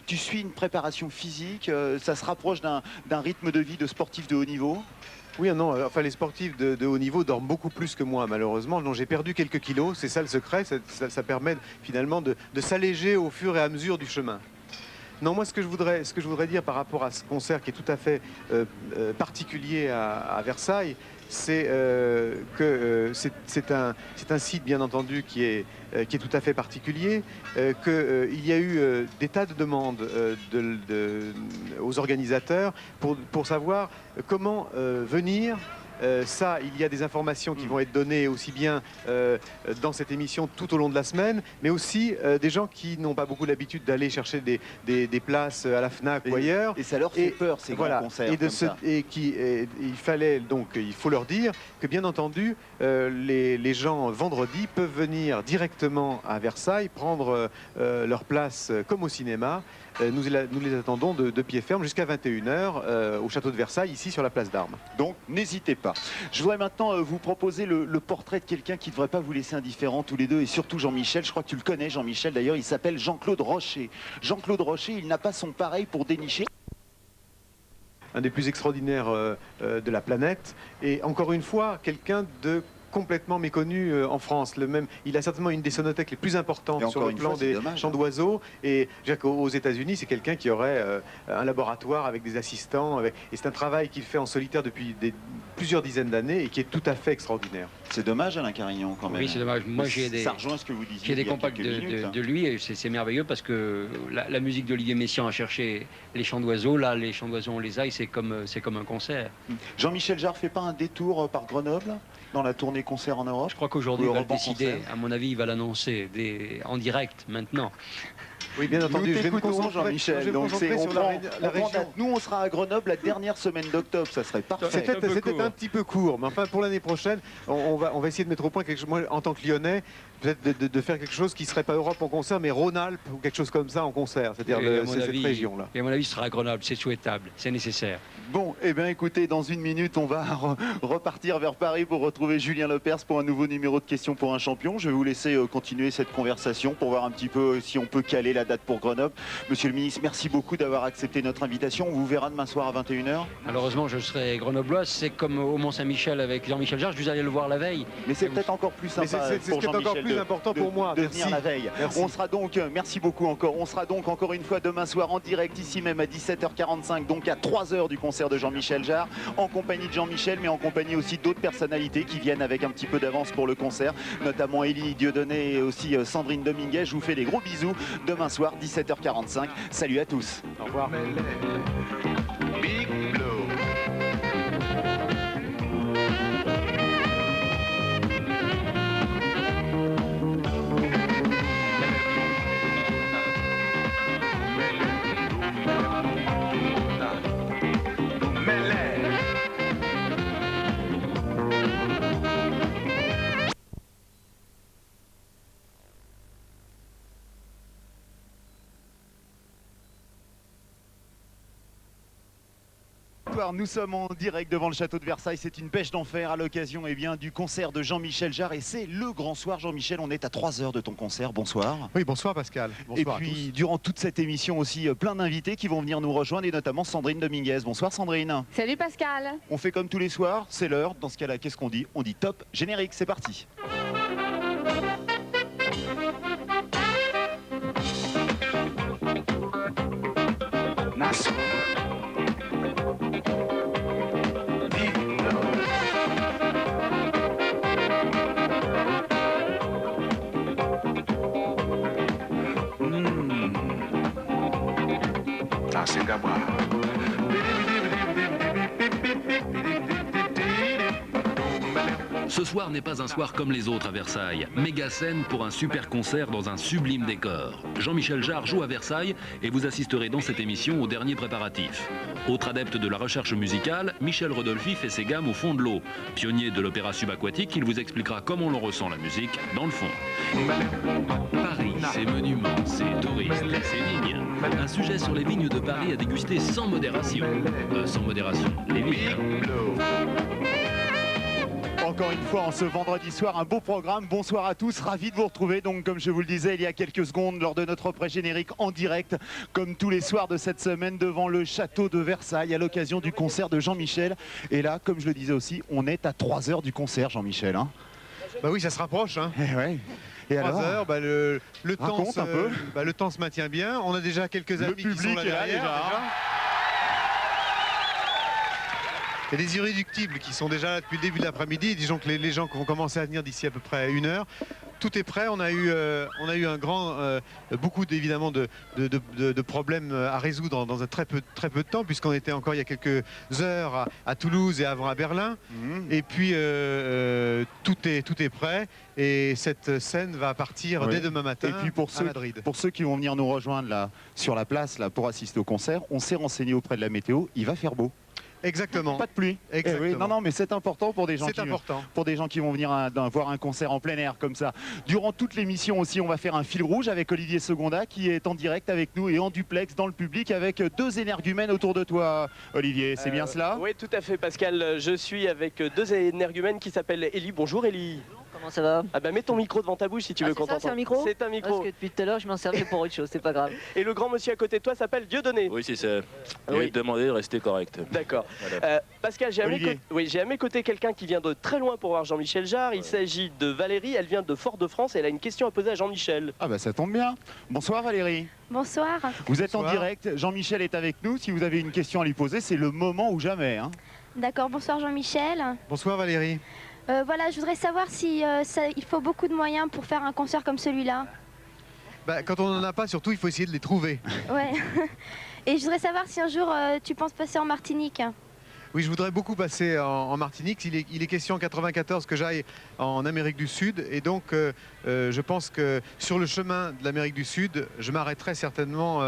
S1: Tu suis une préparation physique, ça se rapproche d'un rythme de vie de sportif de haut niveau?
S5: Oui, non, enfin les sportifs de haut niveau dorment beaucoup plus que moi, malheureusement. Non, j'ai perdu quelques kilos, c'est ça le secret, ça permet finalement de s'alléger au fur et à mesure du chemin. Non, moi ce que je voudrais dire par rapport à ce concert qui est tout à fait particulier à Versailles, c'est que c'est un site bien entendu qui est tout à fait particulier, qu'il y a eu des tas de demandes aux organisateurs pour savoir comment venir. Ça, il y a des informations qui vont être données aussi bien dans cette émission tout au long de la semaine, mais aussi des gens qui n'ont pas beaucoup l'habitude d'aller chercher des places à la FNAC ou ailleurs.
S1: Et ça leur fait peur, ces grands concerts.
S5: Il faut leur dire que bien entendu, les gens vendredi peuvent venir directement à Versailles, prendre leur place comme au cinéma. Nous les attendons de pied ferme jusqu'à 21 h au château de Versailles, ici sur la place d'Armes.
S1: Donc n'hésitez pas. Je voudrais maintenant vous proposer le portrait de quelqu'un qui ne devrait pas vous laisser indifférent tous les deux, et surtout Jean-Michel. Je crois que tu le connais, Jean-Michel, d'ailleurs, il s'appelle Jean-Claude Rocher. Jean-Claude Rocher, il n'a pas son pareil pour dénicher
S5: un des plus extraordinaires de la planète, et encore une fois, quelqu'un de complètement méconnu en France. Il a certainement une des sonothèques les plus importantes sur le plan des chants d'oiseaux. Et aux États-Unis, c'est quelqu'un qui aurait un laboratoire avec des assistants. Et c'est un travail qu'il fait en solitaire depuis plusieurs dizaines d'années et qui est tout à fait extraordinaire.
S1: C'est dommage, Alain Carignon, quand même.
S8: Oui, c'est dommage. Moi, j'ai des compacts de lui et c'est merveilleux parce que la musique d'Olivier Messiaen a cherché les chants d'oiseaux. Là, les chants d'oiseaux, on les a et c'est comme un concert.
S1: Jean-Michel Jarre fait pas un détour par Grenoble dans la tournée concert en Europe?
S8: Je crois qu'aujourd'hui, il va le décider. À mon avis, il va l'annoncer en direct maintenant.
S5: Oui, bien entendu.
S1: Nous t'écoutons, Jean-Michel. Nous, on sera à Grenoble la dernière semaine d'octobre. Ça serait parfait.
S5: C'était un petit peu court, mais enfin, pour l'année prochaine, on va essayer de mettre au point quelque chose. Moi, en tant que Lyonnais, peut-être de faire quelque chose qui ne serait pas Europe en concert, mais Rhône-Alpes ou quelque chose comme ça en concert. C'est-à-dire cette région-là.
S8: Et à mon avis, ce sera à Grenoble. C'est souhaitable. C'est nécessaire.
S1: Bon, eh bien écoutez, dans une minute, on va repartir vers Paris pour retrouver Julien Lepers pour un nouveau numéro de questions pour un champion. Je vais vous laisser continuer cette conversation pour voir un petit peu si on peut caler la date pour Grenoble. Monsieur le ministre, merci beaucoup d'avoir accepté notre invitation. On vous verra demain soir à 21h.
S8: Malheureusement, je serai grenoblois. C'est comme au Mont-Saint-Michel avec Jean-Michel Jarre. Je vous allais le voir la veille.
S1: Mais c'est peut-être encore plus sympa pour Jean-Michel
S5: encore plus important pour moi.
S1: de venir la veille.
S5: Merci.
S1: On sera donc, merci beaucoup encore, on sera donc encore une fois demain soir en direct ici même à 17h45, donc à 3h du concert de Jean-Michel Jarre, en compagnie de Jean-Michel, mais en compagnie aussi d'autres personnalités qui viennent avec un petit peu d'avance pour le concert, notamment Élie Dieudonné et aussi Sandrine Dominguez. Je vous fais des gros bisous demain soir 17h45. Salut à tous.
S5: Au revoir.
S2: Big Blue.
S1: Nous sommes en direct devant le château de Versailles. C'est une pêche d'enfer à l'occasion du concert de Jean-Michel Jarre. Et c'est le grand soir. Jean-Michel, on est à 3h de ton concert. Bonsoir.
S5: Oui, bonsoir Pascal. Bonsoir
S1: et puis, durant toute cette émission aussi, plein d'invités qui vont venir nous rejoindre et notamment Sandrine Dominguez. Bonsoir Sandrine.
S6: Salut Pascal.
S1: On fait comme tous les soirs, c'est l'heure. Dans ce cas-là, qu'est-ce qu'on dit? On dit top générique. C'est parti.
S2: Nassau. Gabwa.
S3: Ce soir n'est pas un soir comme les autres à Versailles. Méga scène pour un super concert dans un sublime décor. Jean-Michel Jarre joue à Versailles et vous assisterez dans cette émission aux derniers préparatifs. Autre adepte de la recherche musicale, Michel Rodolphi fait ses gammes au fond de l'eau. Pionnier de l'opéra subaquatique, il vous expliquera comment l'on ressent la musique dans le fond. Paris, ses monuments, ses touristes, ses vignes. Un sujet sur les vignes de Paris à déguster sans modération. Sans modération, les vignes.
S1: Encore une fois, en ce vendredi soir, un beau programme. Bonsoir à tous, ravi de vous retrouver. Donc, comme je vous le disais il y a quelques secondes, lors de notre pré-générique en direct, comme tous les soirs de cette semaine, devant le château de Versailles, à l'occasion du concert de Jean-Michel. Et là, comme je le disais aussi, on est à 3h du concert, Jean-Michel. Hein.
S5: Bah oui, ça se rapproche. Hein.
S1: Ouais. Et
S5: 3 heures, bah le temps se maintient bien. On a déjà quelques amis qui sont là derrière. Déjà. Il y a des irréductibles qui sont déjà là depuis le début de l'après-midi. Disons que les gens qui vont commencer à venir d'ici à peu près 1 heure. Tout est prêt. On a eu beaucoup évidemment de problèmes à résoudre dans un très peu de temps, puisqu'on était encore il y a quelques heures à Toulouse et avant à Berlin. Et puis tout est prêt. Et cette scène va partir dès demain matin.
S1: Et puis pour ceux qui vont venir nous rejoindre là sur la place là pour assister au concert, on s'est renseigné auprès de la météo. Il va faire beau.
S5: Exactement.
S1: Pas de pluie.
S5: Exactement.
S1: Oui, non, mais c'est important pour des gens qui vont venir voir un concert en plein air comme ça. Durant toute l'émission aussi, on va faire un fil rouge avec Olivier Seconda qui est en direct avec nous et en duplex dans le public avec 2 énergumènes autour de toi. Olivier, c'est bien cela?
S7: Oui, tout à fait Pascal. Je suis avec 2 énergumènes qui s'appellent Élie. Bonjour Élie.
S11: Comment ça va?
S7: Ah bah mets ton micro devant ta bouche si tu veux qu'on t'entende.
S11: C'est un micro?
S7: C'est un micro.
S11: Parce que depuis tout à l'heure je m'en servais pour autre chose, c'est pas grave.
S7: Et le grand monsieur à côté de toi s'appelle Dieudonné.
S12: Oui, c'est ça. Je vais te demander de rester correct.
S7: D'accord.
S12: Voilà.
S7: Pascal, j'ai à mes côtés quelqu'un qui vient de très loin pour voir Jean-Michel Jarre. Il s'agit de Valérie, elle vient de Fort-de-France et elle a une question à poser à Jean-Michel.
S1: Ah bah ça tombe bien. Bonsoir Valérie.
S13: Bonsoir.
S1: Vous êtes en direct, Jean-Michel est avec nous. Si vous avez une question à lui poser, c'est le moment ou jamais. Hein.
S13: D'accord, bonsoir Jean-Michel.
S5: Bonsoir Valérie.
S13: Voilà, je voudrais savoir si il faut beaucoup de moyens pour faire un concert comme celui-là.
S5: Bah, quand on n'en a pas, surtout, il faut essayer de les trouver.
S13: Ouais. Et je voudrais savoir si un jour tu penses passer en Martinique.
S5: Oui, je voudrais beaucoup passer en Martinique. Il est question en 94 que j'aille en Amérique du Sud. Et donc, je pense que sur le chemin de l'Amérique du Sud, je m'arrêterai certainement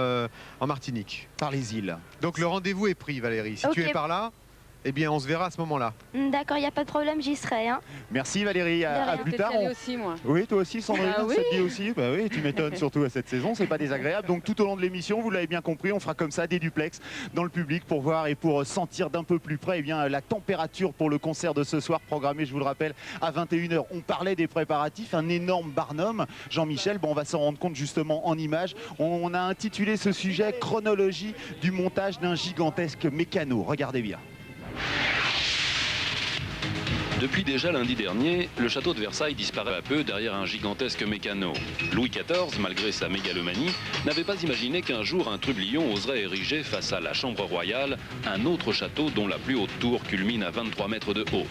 S5: en Martinique.
S1: Par les îles.
S5: Donc le rendez-vous est pris, Valérie. Si tu es par là, eh bien on se verra à ce moment-là.
S13: D'accord, il n'y a pas de problème, j'y serai. Hein.
S1: Merci Valérie, à plus tard.
S14: aussi, moi.
S1: Oui, toi aussi Sandrine,
S14: Bah oui.
S1: ça te dit aussi. Bah oui, tu m'étonnes surtout à cette saison, c'est pas désagréable. Donc tout au long de l'émission, vous l'avez bien compris, on fera comme ça des duplex dans le public pour voir et pour sentir d'un peu plus près la température pour le concert de ce soir programmé, je vous le rappelle, à 21 h. On parlait des préparatifs, un énorme barnum. Jean-Michel, on va s'en rendre compte justement en images. On a intitulé ce sujet « Chronologie du montage d'un gigantesque mécano ». Regardez bien.
S3: Depuis déjà lundi dernier, le château de Versailles disparaît à peu derrière un gigantesque mécano. Louis XIV, malgré sa mégalomanie, n'avait pas imaginé qu'un jour un trublion oserait ériger face à la chambre royale un autre château dont la plus haute tour culmine à 23 mètres de haut.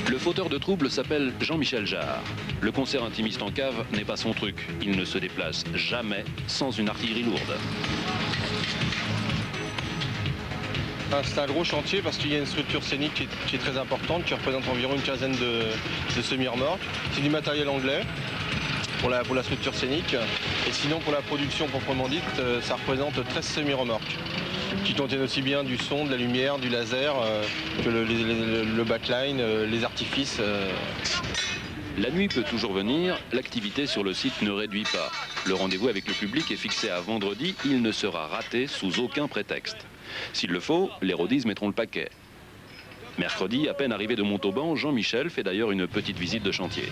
S3: Le fauteur de trouble s'appelle Jean-Michel Jarre. Le concert intimiste en cave n'est pas son truc. Il ne se déplace jamais sans une artillerie lourde.
S15: C'est un gros chantier parce qu'il y a une structure scénique qui est très importante, qui représente environ une quinzaine de semi-remorques. C'est du matériel anglais pour la structure scénique. Et sinon, pour la production proprement dite, ça représente 13 semi-remorques qui contiennent aussi bien du son, de la lumière, du laser, que le backline, les artifices.
S3: La nuit peut toujours venir, l'activité sur le site ne réduit pas. Le rendez-vous avec le public est fixé à vendredi, il ne sera raté sous aucun prétexte. S'il le faut, les rodistes mettront le paquet. Mercredi, à peine arrivé de Montauban, Jean-Michel fait d'ailleurs une petite visite de chantier.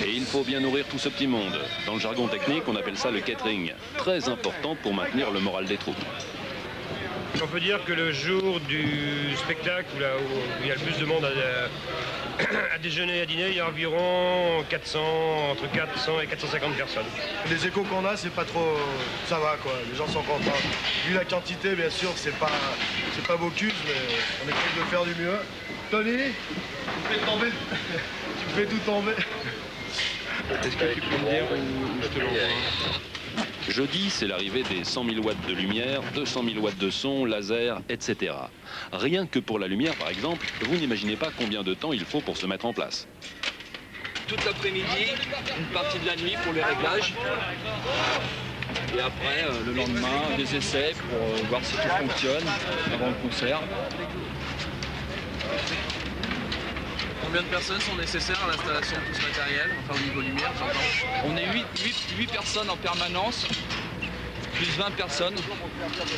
S3: Et il faut bien nourrir tout ce petit monde. Dans le jargon technique, on appelle ça le catering. Très important pour maintenir le moral des troupes.
S16: On peut dire que le jour du spectacle, où il y a le plus de monde à déjeuner et à dîner, il y a environ entre 400 et 450 personnes.
S17: Les échos qu'on a, c'est pas trop... ça va quoi, les gens sont contents. Vu la quantité, bien sûr, c'est pas Bocuse, mais on essaie de faire du mieux. Tony, tu me fais tomber. Tu me fais tout tomber.
S15: Est-ce que tu peux me dire où je te l'envoie?
S3: Jeudi, c'est l'arrivée des 100 000 watts de lumière, 200 000 watts de son, laser, etc. Rien que pour la lumière, par exemple, vous n'imaginez pas combien de temps il faut pour se mettre en place.
S18: Toute l'après-midi, une partie de la nuit pour les réglages. Et après, le lendemain, des essais pour voir si tout fonctionne avant le concert. Combien de personnes sont nécessaires à l'installation de tout ce matériel, enfin au niveau lumière, j'entends? On est 8 personnes en permanence, plus 20 personnes,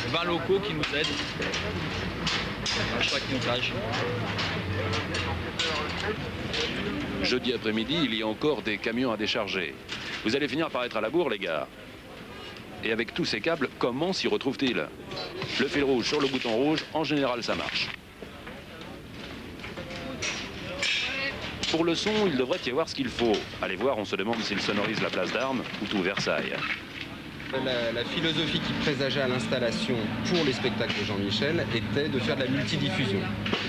S18: 20 locaux qui nous aident à chaque montage.
S3: Jeudi après-midi, il y a encore des camions à décharger. Vous allez finir par être à la bourre, les gars. Et avec tous ces câbles, comment s'y retrouvent-ils? Le fil rouge sur le bouton rouge, en général, ça marche. Pour le son, il devrait y avoir ce qu'il faut. Allez voir, on se demande s'il sonorise la place d'Armes ou tout Versailles.
S19: La philosophie qui présageait à l'installation pour les spectacles de Jean-Michel était de faire de la multidiffusion.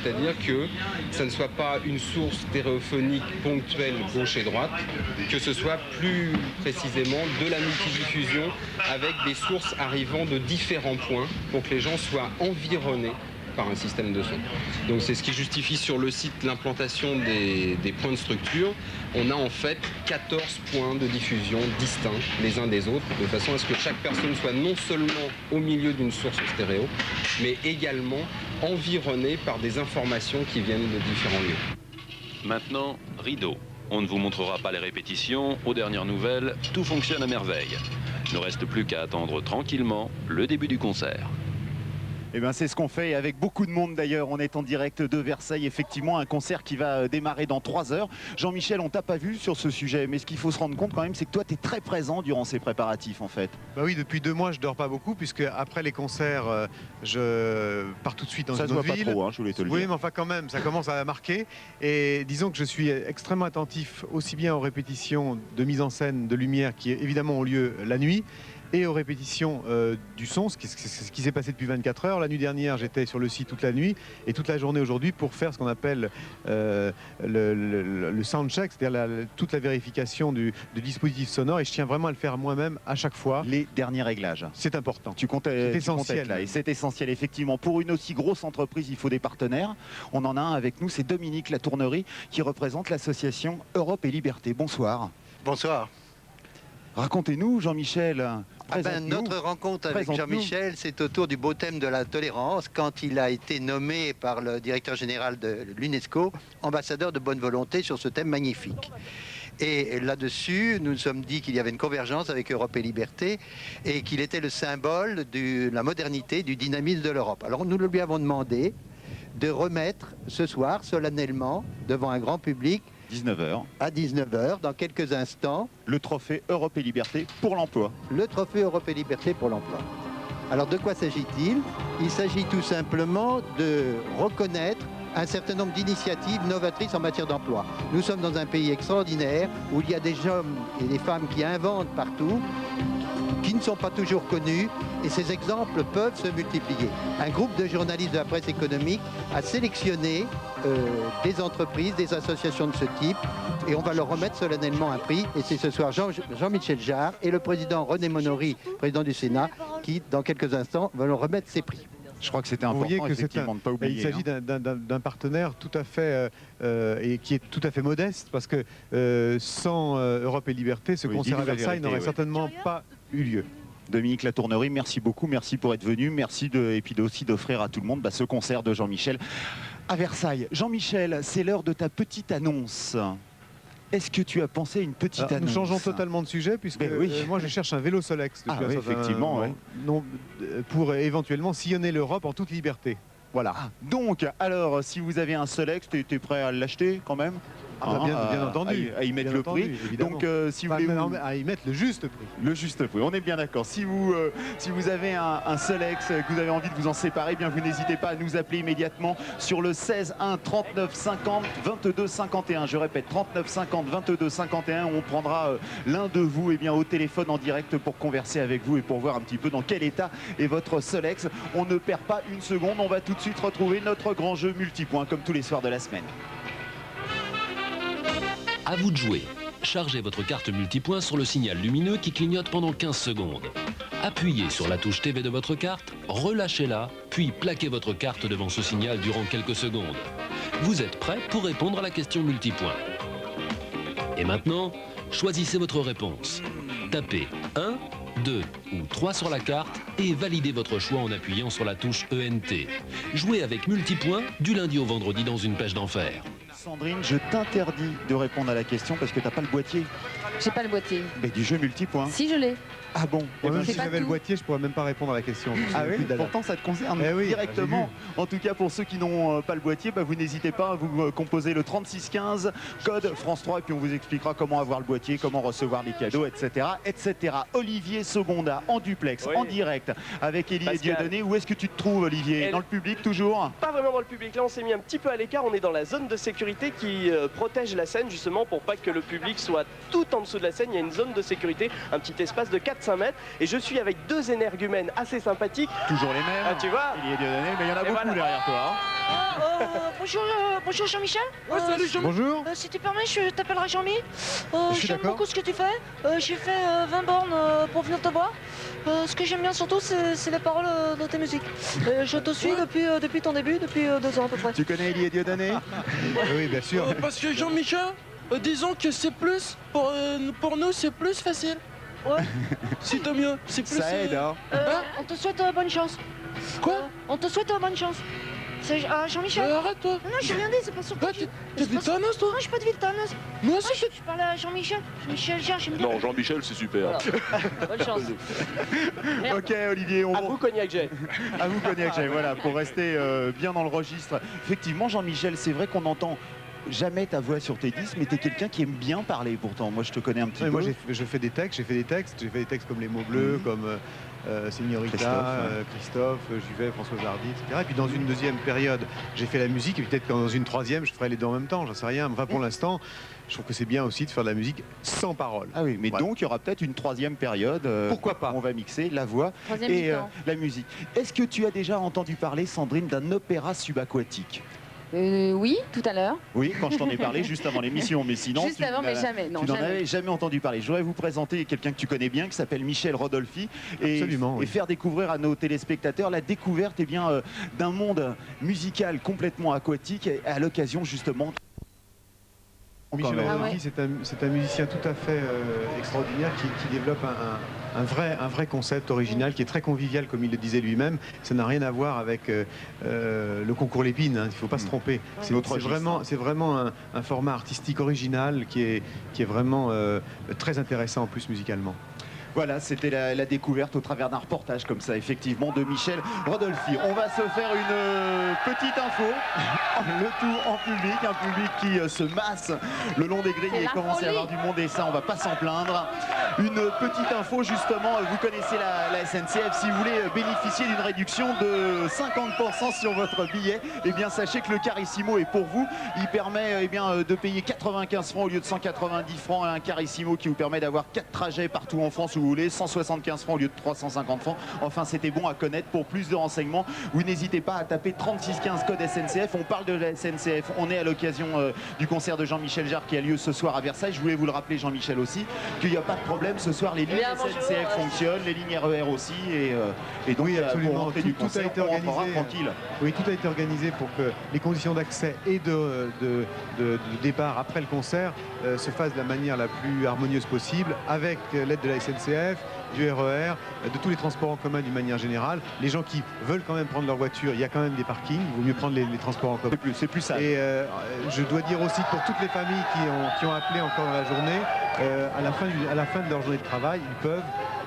S19: C'est-à-dire que ça ne soit pas une source stéréophonique ponctuelle gauche et droite, que ce soit plus précisément de la multidiffusion avec des sources arrivant de différents points pour que les gens soient environnés par un système de son. Donc c'est ce qui justifie sur le site l'implantation des points de structure. On a en fait 14 points de diffusion distincts les uns des autres, de façon à ce que chaque personne soit non seulement au milieu d'une source stéréo, mais également environnée par des informations qui viennent de différents lieux.
S3: Maintenant, rideau. On ne vous montrera pas les répétitions. Aux dernières nouvelles, tout fonctionne à merveille. Il ne reste plus qu'à attendre tranquillement le début du concert.
S1: Eh bien, c'est ce qu'on fait, et avec beaucoup de monde d'ailleurs. On est en direct de Versailles, effectivement, un concert qui va démarrer dans 3 heures. Jean-Michel, on t'a pas vu sur ce sujet, mais ce qu'il faut se rendre compte quand même, c'est que toi, tu es très présent durant ces préparatifs en fait.
S5: Bah oui, depuis 2 mois, je dors pas beaucoup, puisque après les concerts, je pars tout de suite dans une autre ville. Ça se voit pas trop, hein, je voulais te le dire. Oui, mais enfin quand même, ça commence à marquer. Et disons que je suis extrêmement attentif, aussi bien aux répétitions de mise en scène, de lumière, qui évidemment ont lieu la nuit, et aux répétitions du son, ce qui s'est passé depuis 24 heures. La nuit dernière, j'étais sur le site toute la nuit et toute la journée aujourd'hui pour faire ce qu'on appelle le soundcheck, c'est-à-dire toute la vérification du dispositif sonore, et je tiens vraiment à le faire moi-même à chaque fois.
S1: Les derniers réglages.
S5: C'est important.
S1: Tu comptes être là, et c'est essentiel effectivement. Pour une aussi grosse entreprise, il faut des partenaires. On en a un avec nous, c'est Dominique Latournerie qui représente l'association Europe et Liberté. Bonsoir.
S14: Bonsoir.
S1: Racontez-nous, Jean-Michel.
S14: Notre rencontre avec Jean-Michel, c'est autour du beau thème de la tolérance, quand il a été nommé par le directeur général de l'UNESCO ambassadeur de bonne volonté sur ce thème magnifique. Et là-dessus, nous nous sommes dit qu'il y avait une convergence avec Europe et Liberté et qu'il était le symbole de la modernité, du dynamisme de l'Europe. Alors nous lui avons demandé de remettre ce soir, solennellement, devant un grand public,
S1: 19h.
S14: À 19h, dans quelques instants.
S1: Le trophée Europe et Liberté pour l'emploi.
S14: Le trophée Europe et Liberté pour l'emploi. Alors de quoi s'agit-il? Il s'agit tout simplement de reconnaître un certain nombre d'initiatives novatrices en matière d'emploi. Nous sommes dans un pays extraordinaire où il y a des hommes et des femmes qui inventent partout, qui ne sont pas toujours connus, et ces exemples peuvent se multiplier. Un groupe de journalistes de la presse économique a sélectionné des entreprises, des associations de ce type, et on va leur remettre solennellement un prix. Et c'est ce soir Jean-Michel Jarre et le président René Monory, président du Sénat, qui, dans quelques instants, vont leur remettre ces prix.
S1: Je crois que c'était important, effectivement, de ne pas oublier.
S5: Il s'agit d'un partenaire tout à fait, et qui est tout à fait modeste, parce que sans Europe et Liberté, ce concert à Versailles n'aurait certainement pas eu lieu.
S1: Dominique Latournerie, merci beaucoup, merci pour être venu, merci et puis aussi d'offrir à tout le monde ce concert de Jean-Michel à Versailles. Jean-Michel, c'est l'heure de ta petite annonce. Est-ce que tu as pensé à une petite annonce?
S5: Nous changeons totalement de sujet, puisque moi je cherche un vélo Solex depuis
S1: effectivement,
S5: pour éventuellement sillonner l'Europe en toute liberté. Voilà.
S1: Donc, alors, si vous avez un Solex, tu es prêt à l'acheter quand même?
S5: Bien entendu.
S1: À y mettre le prix. Donc, si vous voulez...
S5: à y mettre le juste prix.
S1: Le juste prix, on est bien d'accord. Si vous avez un Solex, que vous avez envie de vous en séparer, bien vous n'hésitez pas à nous appeler immédiatement sur le 16 1 39 50 22 51. Je répète, 39 50 22 51. On prendra l'un de vous au téléphone en direct pour converser avec vous et pour voir un petit peu dans quel état est votre Solex. On ne perd pas une seconde, on va tout de suite retrouver notre grand jeu multipoint comme tous les soirs de la semaine.
S3: À vous de jouer. Chargez votre carte multipoint sur le signal lumineux qui clignote pendant 15 secondes. Appuyez sur la touche TV de votre carte, relâchez-la, puis plaquez votre carte devant ce signal durant quelques secondes. Vous êtes prêt pour répondre à la question multipoint. Et maintenant, choisissez votre réponse. Tapez 1, 2 ou 3 sur la carte et validez votre choix en appuyant sur la touche ENT. Jouez avec multipoint du lundi au vendredi dans une pêche d'enfer.
S1: Sandrine, je t'interdis de répondre à la question parce que tu n'as pas le boîtier.
S6: J'ai pas le boîtier.
S1: Mais du jeu multipoint.
S6: Si, je l'ai.
S1: Ah bon?
S5: Même si j'avais le boîtier, je pourrais même pas répondre à la question.
S1: Ah oui, pourtant ça te concerne directement. En tout cas, pour ceux qui n'ont pas le boîtier, vous n'hésitez pas à vous composer le 3615, code France 3, et puis on vous expliquera comment avoir le boîtier, comment recevoir les cadeaux, etc. etc. Olivier Segonda, en duplex, en direct, avec Élie et Dieudonné. Où est-ce que tu te trouves, Olivier? Dans le public, toujours?
S7: Pas vraiment dans le public. Là, on s'est mis un petit peu à l'écart. On est dans la zone de sécurité qui protège la scène, justement, pour pas que le public soit tout en dessous de la scène. Il y a une zone de sécurité, un petit espace de 4-5 mètres. Et je suis avec deux énergumènes assez sympathiques.
S1: Toujours les mêmes.
S7: Ah, tu vois?
S1: Il y a Dieudonné, mais il y en a beaucoup derrière toi.
S20: Bonjour Jean-Michel.
S5: Salut Jean. Bonjour.
S20: Si tu permets, je t'appellerai Jean-Mi. J'aime beaucoup ce que tu fais. J'ai fait 20 bornes pour venir te voir. Ce que j'aime bien surtout, c'est les paroles de tes musiques. Je te suis depuis ton début, depuis 2 ans à peu près.
S1: Tu connais Élie et Dieudonné?
S5: Oui, bien sûr.
S21: Parce que Jean-Michel, disons que c'est plus, pour nous, c'est plus facile.
S20: Ouais.
S21: C'est mieux, c'est plus...
S1: Ça aide, hein.
S20: On te souhaite bonne chance.
S21: Quoi?
S20: On te souhaite bonne chance. C'est Jean-Michel.
S21: Arrête toi.
S20: Non, j'ai rien dit, c'est pas sur toi.
S21: T'es villetaneuse toi?
S20: Non, je suis pas de villetaneuse.
S21: Moi aussi.
S20: Je parlais à Jean-Michel. Jean-Michel Jarre, j'aime bien.
S12: Non, Jean-Michel, c'est super.
S20: Bonne chance.
S1: Ok, Olivier.
S7: À vous, Cognac J.
S1: À vous, Cognac J, voilà, pour rester bien dans le registre. Effectivement, Jean-Michel, c'est vrai qu'on entend jamais ta voix sur tes disques, mais tu es quelqu'un qui aime bien parler pourtant. Moi, je te connais un petit peu.
S5: Moi, je fais des textes, j'ai fait des textes comme Les Mots Bleus, comme Signorita, Christophe, Juvet, Françoise Hardy, etc. Et puis dans une deuxième période, j'ai fait la musique, et peut-être que dans une troisième, je ferai les deux en même temps, j'en sais rien. Enfin, pour l'instant, je trouve que c'est bien aussi de faire de la musique sans parole.
S1: Ah oui, mais
S5: voilà.
S1: donc il y aura peut-être une troisième période.
S5: Pourquoi pas?
S1: On va mixer la voix
S6: Troisième
S1: et
S6: mi-temps.
S1: la musique. Est-ce que tu as déjà entendu parler, Sandrine, d'un opéra subaquatique?
S6: Oui, tout à l'heure.
S1: Oui, quand je t'en ai parlé juste avant l'émission, mais sinon...
S6: Juste avant, mais jamais, non,
S1: tu n'en
S6: jamais.
S1: avais jamais entendu parler. Je voudrais vous présenter quelqu'un que tu connais bien, qui s'appelle Michel Rodolphi, et faire découvrir à nos téléspectateurs la découverte d'un monde musical complètement aquatique, à l'occasion justement...
S5: Michel Rodolphi, c'est un musicien tout à fait extraordinaire qui développe un vrai concept original qui est très convivial, comme il le disait lui-même. Ça n'a rien à voir avec le concours Lépine, hein, il ne faut pas se tromper. C'est vraiment un format artistique original qui est vraiment très intéressant en plus musicalement.
S1: Voilà, c'était la découverte au travers d'un reportage comme ça, effectivement, de Michel Rodolphi. On va se faire une petite info, le tout en public, un public qui se masse le long des grilles et commence à y avoir du monde, et ça, on va pas s'en plaindre. Une petite info, justement, vous connaissez la SNCF, si vous voulez bénéficier d'une réduction de 50% sur votre billet, eh bien, sachez que le Carissimo est pour vous. Il permet de payer 95 francs au lieu de 190 francs, un Carissimo qui vous permet d'avoir 4 trajets partout en France où vous voulez, 175 francs au lieu de 350 francs. Enfin, c'était bon à connaître. Pour plus de renseignements, vous n'hésitez pas à taper 3615 code SNCF. On parle de la SNCF, on est à l'occasion du concert de Jean-Michel Jarre qui a lieu ce soir à Versailles. Je voulais vous le rappeler, Jean-Michel, aussi, qu'il n'y a pas de problème. Ce soir, les lignes SNCF fonctionnent, les lignes RER aussi, et donc
S5: oui, absolument.
S1: Tout a été organisé
S5: tranquille. Oui, tout a été organisé pour que les conditions d'accès et de départ après le concert se fassent de la manière la plus harmonieuse possible, avec l'aide de la SNCF, du RER, de tous les transports en commun d'une manière générale. Les gens qui veulent quand même prendre leur voiture, il y a quand même des parkings, il vaut mieux prendre les transports en commun.
S1: C'est plus ça.
S5: Et je dois dire aussi que pour toutes les familles qui ont appelé encore dans la journée, à la fin de leur journée de travail, ils peuvent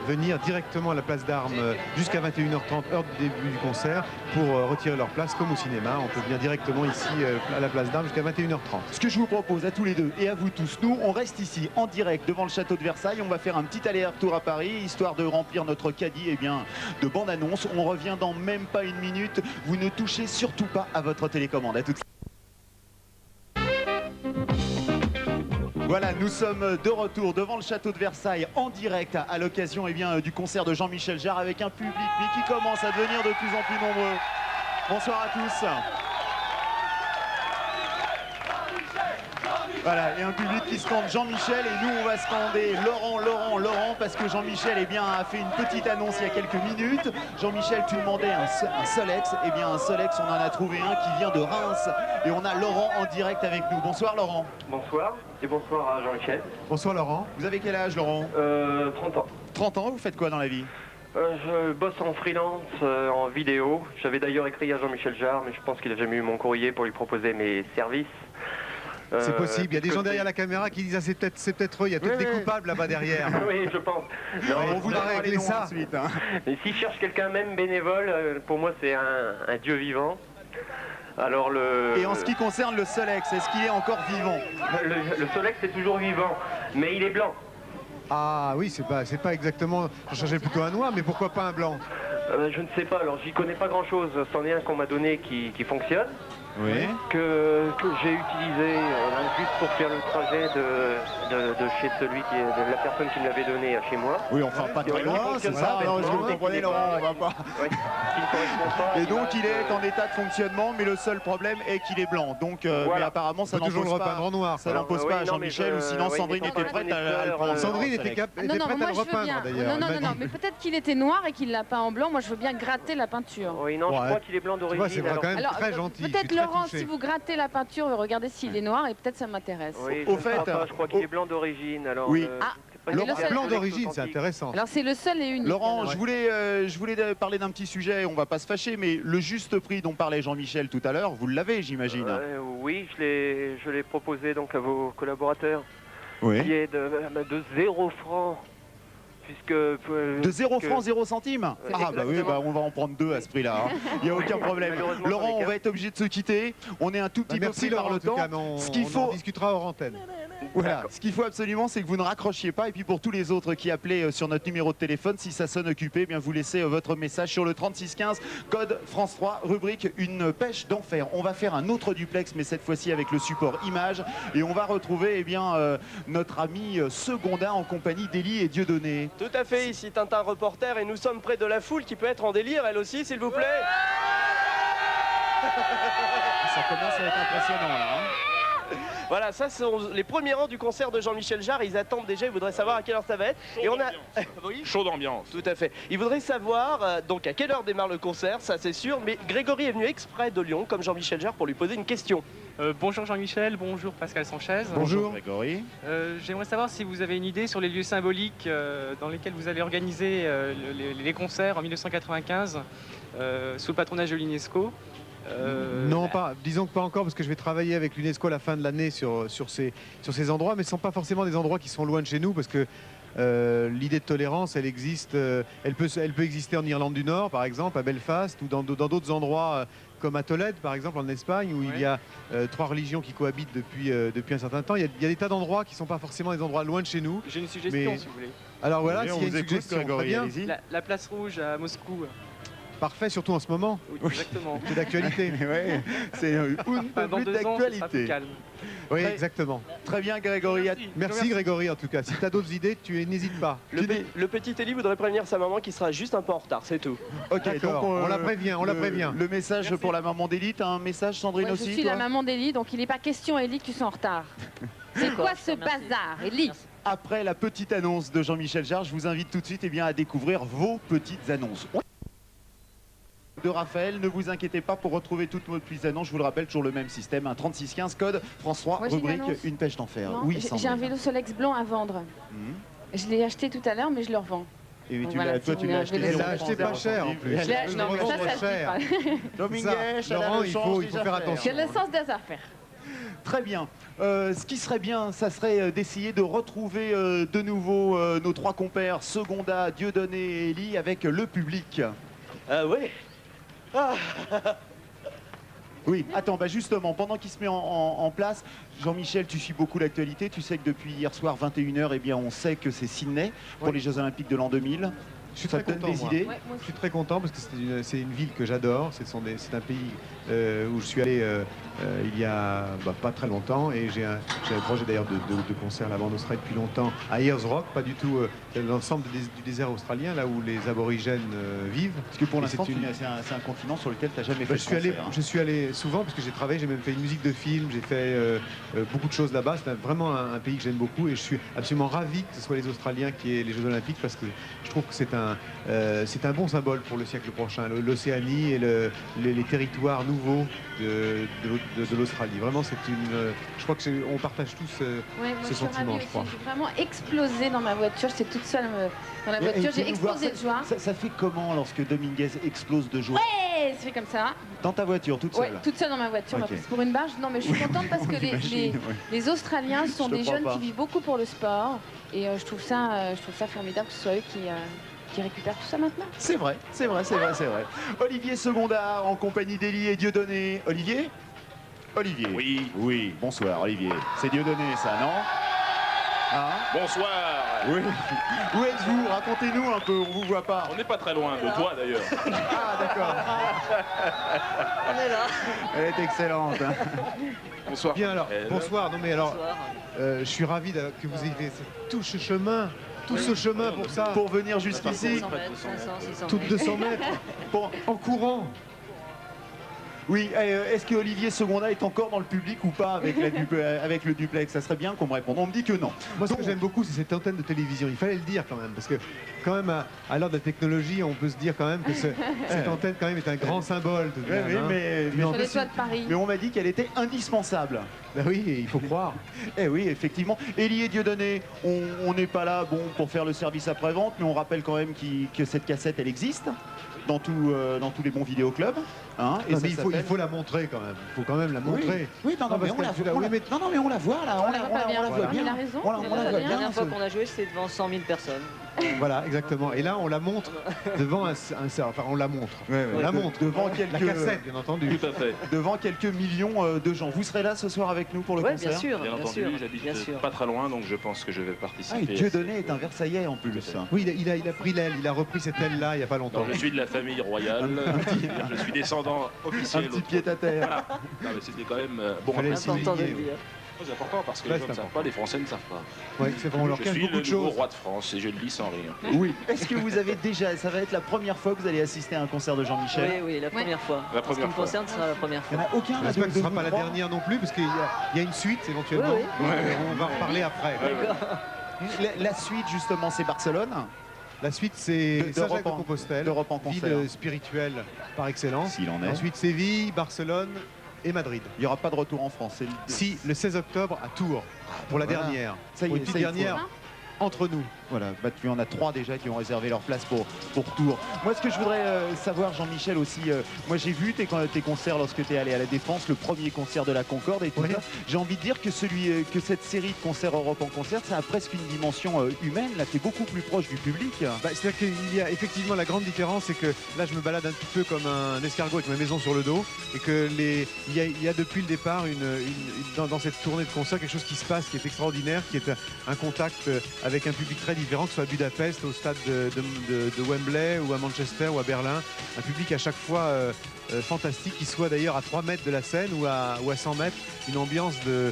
S5: venir directement à la place d'Armes jusqu'à 21h30, heure du début du concert, pour retirer leur place comme au cinéma. On peut venir directement ici à la place d'Armes jusqu'à 21h30.
S1: Ce que je vous propose à tous les deux et à vous tous, nous on reste ici en direct devant le château de Versailles. On va faire un petit aller-retour à Paris, histoire de remplir notre caddie de bande-annonce. On revient dans même pas une minute. Vous ne touchez surtout pas à votre télécommande. À tout de suite. Voilà, nous sommes de retour devant le château de Versailles en direct à l'occasion du concert de Jean-Michel Jarre, avec un public qui commence à devenir de plus en plus nombreux. Bonsoir à tous. Voilà, et un public qui scande Jean-Michel, et nous on va scander Laurent, parce que Jean-Michel a fait une petite annonce il y a quelques minutes. Jean-Michel, tu demandais un Solex, et bien un Solex, on en a trouvé un qui vient de Reims, et on a Laurent en direct avec nous. Bonsoir Laurent.
S4: Bonsoir, et bonsoir à Jean-Michel.
S5: Bonsoir Laurent.
S1: Vous avez quel âge Laurent?
S4: 30 ans.
S1: 30 ans, vous faites quoi dans la vie?
S4: Je bosse en freelance, en vidéo. J'avais d'ailleurs écrit à Jean-Michel Jarre, mais je pense qu'il n'a jamais eu mon courrier pour lui proposer mes services.
S5: C'est possible, il y a des gens derrière la caméra qui disent c'est peut-être eux, il y a peut-être des coupables là-bas derrière.
S4: Oui, je pense.
S5: Non, on vous a réglé ça.
S1: Ensuite,
S4: Et si je cherche quelqu'un même bénévole, pour moi c'est un dieu vivant. Alors
S1: Et en ce qui concerne le Solex, est-ce qu'il est encore vivant?
S4: Le Solex est toujours vivant, mais il est blanc.
S5: Ah oui, c'est pas exactement... Je cherchais plutôt un noir, mais pourquoi pas un blanc?
S4: Je ne sais pas, alors j'y connais pas grand-chose. C'en est un qu'on m'a donné qui fonctionne.
S1: Oui.
S4: Que j'ai utilisé juste pour faire le trajet de chez de la personne qui me l'avait donné à chez moi.
S1: Oui, enfin pas très loin, c'est ça. Alors, est-ce que vous comprenez Laurent, on va pas... Et donc il est en état de fonctionnement, mais le seul problème est qu'il est blanc. Donc,
S4: voilà.
S1: mais apparemment ça
S5: toujours le
S1: n'impose
S5: repeindre en noir.
S1: Ça n'impose pas à Jean-Michel, ou sinon Sandrine était prête à le prendre.
S5: Sandrine était prête à le repeindre d'ailleurs.
S6: Non, mais peut-être qu'il était noir et qu'il l'a peint en blanc. Moi je veux bien gratter la peinture.
S4: Oui, non, je crois qu'il est blanc d'origine.
S5: C'est quand même très gentil.
S6: Peut-être Laurent, si vous grattez la peinture, regardez s'il est noir et peut-être ça m'intéresse.
S4: Oui,
S1: au fait,
S4: je crois qu'il est blanc d'origine. Alors,
S1: oui.
S5: Blanc d'origine, c'est intéressant.
S6: Alors c'est le seul et unique.
S1: Laurent, je voulais parler d'un petit sujet, on va pas se fâcher, mais le juste prix dont parlait Jean-Michel tout à l'heure, vous l'avez, j'imagine.
S4: Oui, je l'ai proposé donc à vos collaborateurs.
S1: Oui.
S4: Qui est de 0 francs Puisque,
S1: De 0 francs, 0 centimes. Ah bah oui, bah on va en prendre 2 à ce prix-là. Il n'y a aucun problème. Laurent, on va être obligé de se quitter. On est un tout petit peu pris par le temps. Ce qu'il faut,
S5: on discutera hors antenne.
S1: Voilà, ce qu'il faut absolument, c'est que vous ne raccrochiez pas. Et puis pour tous les autres qui appelaient sur notre numéro de téléphone, si ça sonne occupé, eh bien vous laissez votre message sur le 3615, code France 3, rubrique une pêche d'enfer. On va faire un autre duplex, mais cette fois-ci avec le support image. Et on va retrouver eh bien, notre ami Seconda en compagnie d'Élie et Dieudonné.
S7: Tout à fait, ici Tintin reporter et nous sommes près de la foule qui peut être en délire, elle aussi, s'il vous plaît.
S1: Ça commence à être impressionnant là. Hein.
S7: Voilà, ça sont les premiers rangs du concert de Jean-Michel Jarre. Ils attendent déjà, ils voudraient savoir à quelle heure ça va être.
S12: Et on a chaud d'ambiance.
S7: Tout à fait. Ils voudraient savoir donc à quelle heure démarre le concert, ça c'est sûr. Mais Grégory est venu exprès de Lyon, comme Jean-Michel Jarre, pour lui poser une question.
S9: Bonjour Jean-Michel, bonjour Pascal Sanchez.
S1: Bonjour Grégory.
S9: J'aimerais savoir si vous avez une idée sur les lieux symboliques dans lesquels vous allez organiser les concerts en 1995 sous le patronage de l'UNESCO.
S5: Non, pas, disons que pas encore, parce que je vais travailler avec l'UNESCO à la fin de l'année sur ces endroits, mais ce ne sont pas forcément des endroits qui sont loin de chez nous, parce que l'idée de tolérance, elle existe, elle peut exister en Irlande du Nord, par exemple, à Belfast, ou dans d'autres endroits comme à Tolède, par exemple, en Espagne, où il y a 3 religions qui cohabitent depuis un certain temps. Il y a des tas d'endroits qui ne sont pas forcément des endroits loin de chez nous.
S9: J'ai une suggestion, si vous voulez.
S5: Alors voilà, s'il y a une suggestion,
S1: Grégory,
S9: la place rouge à Moscou.
S5: Parfait, surtout en ce moment.
S9: Oui, exactement.
S5: C'est d'actualité.
S1: Ouais, c'est une
S9: dans 2 ans, ce sera plus calme.
S5: Oui, exactement.
S1: Très bien, Grégory.
S5: Merci Grégory, en tout cas. Si tu as d'autres idées, tu n'hésites pas.
S7: Le petit Élie voudrait prévenir sa maman qui sera juste un peu en retard, c'est tout.
S1: Ok, donc
S5: on la prévient, on la prévient.
S1: Le message
S9: Merci.
S1: pour la maman d'Élie, t'as un message, Sandrine,
S6: Ouais,
S1: aussi
S6: je suis
S1: toi
S6: la maman d'Élie, donc il n'est pas question, Élie, que tu sois en retard. C'est quoi ce bazar, Élie?
S1: Après la petite annonce de Jean-Michel Jarre, je vous invite tout de suite à découvrir vos petites annonces. De Raphaël, ne vous inquiétez pas pour retrouver toutes vos petites annonces, je vous le rappelle, toujours le même système, un 3615 code France 3, rubrique une pêche d'enfer. Oui,
S6: j'ai un vélo Solex blanc à vendre. Je l'ai acheté tout à l'heure, mais je le revends.
S1: Et
S6: Donc
S1: tu
S6: voilà,
S1: toi,
S6: si
S1: tu
S6: vous
S1: l'as
S6: avez
S1: acheté,
S6: un vélo
S5: acheté pas cher en plus.
S6: Non, mais ça se dit pas.
S1: Dominguez,
S5: Laurent, il faut faire attention.
S6: J'ai le sens des affaires.
S1: Très bien. Ce qui serait bien, ça serait d'essayer de retrouver de nouveau nos 3 compères, Seconda, Dieudonné et Élie, avec le public.
S7: Ah ouais. Ah.
S1: Oui, attends, bah justement, pendant qu'il se met en place, Jean-Michel, tu suis beaucoup l'actualité. Tu sais que depuis hier soir, 21h, eh bien, on sait que c'est Sydney pour les Jeux Olympiques de l'an 2000.
S5: Je suis très content, moi. Je suis très content parce que c'est une ville que j'adore. C'est un pays où je suis allé il y a pas très longtemps et j'ai un projet d'ailleurs de concert là-bas en Australie depuis longtemps à Ayers Rock, pas du tout l'ensemble du désert australien, là où les aborigènes vivent.
S1: Parce que pour l'instant, c'est un continent sur lequel tu n'as jamais fait de concert.
S5: Je suis allé souvent parce que j'ai travaillé, j'ai même fait une musique de film, j'ai fait beaucoup de choses là-bas. C'est vraiment un pays que j'aime beaucoup et je suis absolument ravi que ce soit les Australiens qui aient les Jeux Olympiques parce que je trouve que c'est un bon symbole pour le siècle prochain, l'Océanie et les territoires nouveaux de l'Australie. Vraiment, je crois qu'on partage tous ce sentiment, je crois.
S6: J'ai vraiment explosé dans ma voiture, j'étais toute seule dans la voiture, j'ai explosé de joie.
S1: Ça fait comment lorsque Dominguez explose de joie?
S6: Ouais, ça fait comme ça.
S1: Dans ta voiture, toute seule?
S6: Ouais, toute seule dans ma voiture,
S1: Okay.
S6: Pour une barge. Non, mais je suis contente parce que les Australiens sont des jeunes qui vivent beaucoup pour le sport et je trouve ça formidable que ce soit eux qui récupèrent tout ça maintenant.
S1: C'est vrai, c'est vrai, c'est vrai, c'est vrai. Olivier Seconda en compagnie d'Élie et Dieudonné. Olivier? Oui. Oui, bonsoir Olivier. C'est Dieudonné ça, non? Hein?
S12: Bonsoir.
S1: Oui. Où êtes-vous? Racontez-nous un peu, on vous voit pas.
S12: On n'est pas très loin de toi d'ailleurs.
S1: Ah d'accord.
S11: On est là.
S1: Elle est excellente.
S12: Bonsoir.
S5: Bien alors, bonsoir. Non mais alors, je suis ravi que vous ayez fait tout ce chemin. Tout ce chemin pour ça.
S1: Pour venir jusqu'ici.
S11: 500 mètres, 500, 600
S5: Toutes 200 mètres. En courant.
S1: Oui, est-ce que Olivier Seconda est encore dans le public ou pas avec le duplex? Ça serait bien qu'on me réponde. On me dit que non.
S5: Moi, ce que j'aime beaucoup, c'est cette antenne de télévision. Il fallait le dire quand même, parce que quand même, à l'heure de la technologie, on peut se dire quand même que cette antenne quand même est un grand symbole. Tout de même,
S6: Sur les toits de Paris.
S1: Mais on m'a dit qu'elle était indispensable.
S5: Ben oui, il faut croire.
S1: Eh oui, effectivement. Élie et Dieudonné, on n'est pas là pour faire le service après-vente, mais on rappelle quand même que cette cassette, elle existe dans tous les bons vidéoclubs. Hein, et
S5: non, mais il faut la montrer quand même. Il faut quand même la montrer.
S1: Oui, non, mais on la voit là. On la voit
S6: bien.
S1: bien.
S6: Il a raison.
S11: La dernière fois qu'on a joué, c'était devant 100 000 personnes.
S5: Voilà, exactement. Et là, on la montre devant enfin, on la montre. On la montre
S1: devant quelques...
S5: La cassette, bien entendu.
S12: Tout à fait.
S1: Devant quelques millions de gens. Vous serez là ce soir avec nous pour le concert?
S18: Bien sûr,
S12: Bien entendu, j'habite pas très loin, donc je pense que je vais participer.
S1: Ah, et Dieudonné est un Versaillais en plus.
S5: Oui, il a pris l'aile, il a repris cette aile-là il n'y a pas longtemps.
S12: Non, je suis de la famille royale, je suis descendant officiel.
S1: Un petit pied à terre.
S12: Voilà. Non, mais c'était quand même bon.
S18: C'est important de le dire.
S12: C'est important parce que les gens ne savent pas, les Français ne savent pas.
S5: Oui, c'est vrai, on leur cache beaucoup de
S12: Je suis le nouveau
S5: choses.
S12: roi de France et je le dis sans rire.
S1: Oui. Est-ce que vous avez déjà, ça va être la première fois que vous allez assister à un concert de Jean-Michel?
S18: Oui, la première fois.
S12: La
S18: En ce qui
S12: première
S18: me
S12: fois.
S18: concerne, ce sera la première
S1: Il n'y
S18: fois.
S1: en a aucun là
S5: J'espère que ce ne sera
S1: vous
S5: pas la
S1: trois
S5: dernière non plus, parce qu'il y a une suite éventuellement.
S18: Oui, oui.
S5: On va en reparler après.
S1: La suite justement, c'est Barcelone.
S5: La suite, c'est
S1: d'Europe
S5: Saint-Jacques-de-Compostelle,
S1: d'Europe en concert.
S5: ville spirituelle par excellence.
S1: S'il en est.
S5: Ensuite, Séville, Barcelone et Madrid.
S1: Il n'y aura pas de retour en France. C'est
S5: Si, le 16 octobre à Tours, pour la
S1: Voilà.
S5: dernière.
S1: Ça y
S5: Pour
S1: est,
S5: une petite
S1: ça, il faut.
S5: dernière entre nous.
S1: Voilà, bah, tu en as 3 déjà qui ont réservé leur place pour Tours. Moi, ce que je voudrais savoir, Jean-Michel, aussi, moi j'ai vu tes concerts lorsque tu es allé à la Défense, le premier concert de la Concorde et tout ça. J'ai envie de dire que cette série de concerts Europe en concert, ça a presque une dimension humaine. Là, tu es beaucoup plus proche du public.
S5: Bah, c'est-à-dire qu'il y a effectivement la grande différence, c'est que là je me balade un petit peu comme un escargot avec ma maison sur le dos, et que il y a depuis le départ dans cette tournée de concert quelque chose qui se passe, qui est extraordinaire, qui est un contact avec un public très différent, que ce soit à Budapest, au stade de Wembley ou à Manchester ou à Berlin. Un public à chaque fois fantastique, qui soit d'ailleurs à 3 mètres de la scène ou à 100 mètres, une ambiance de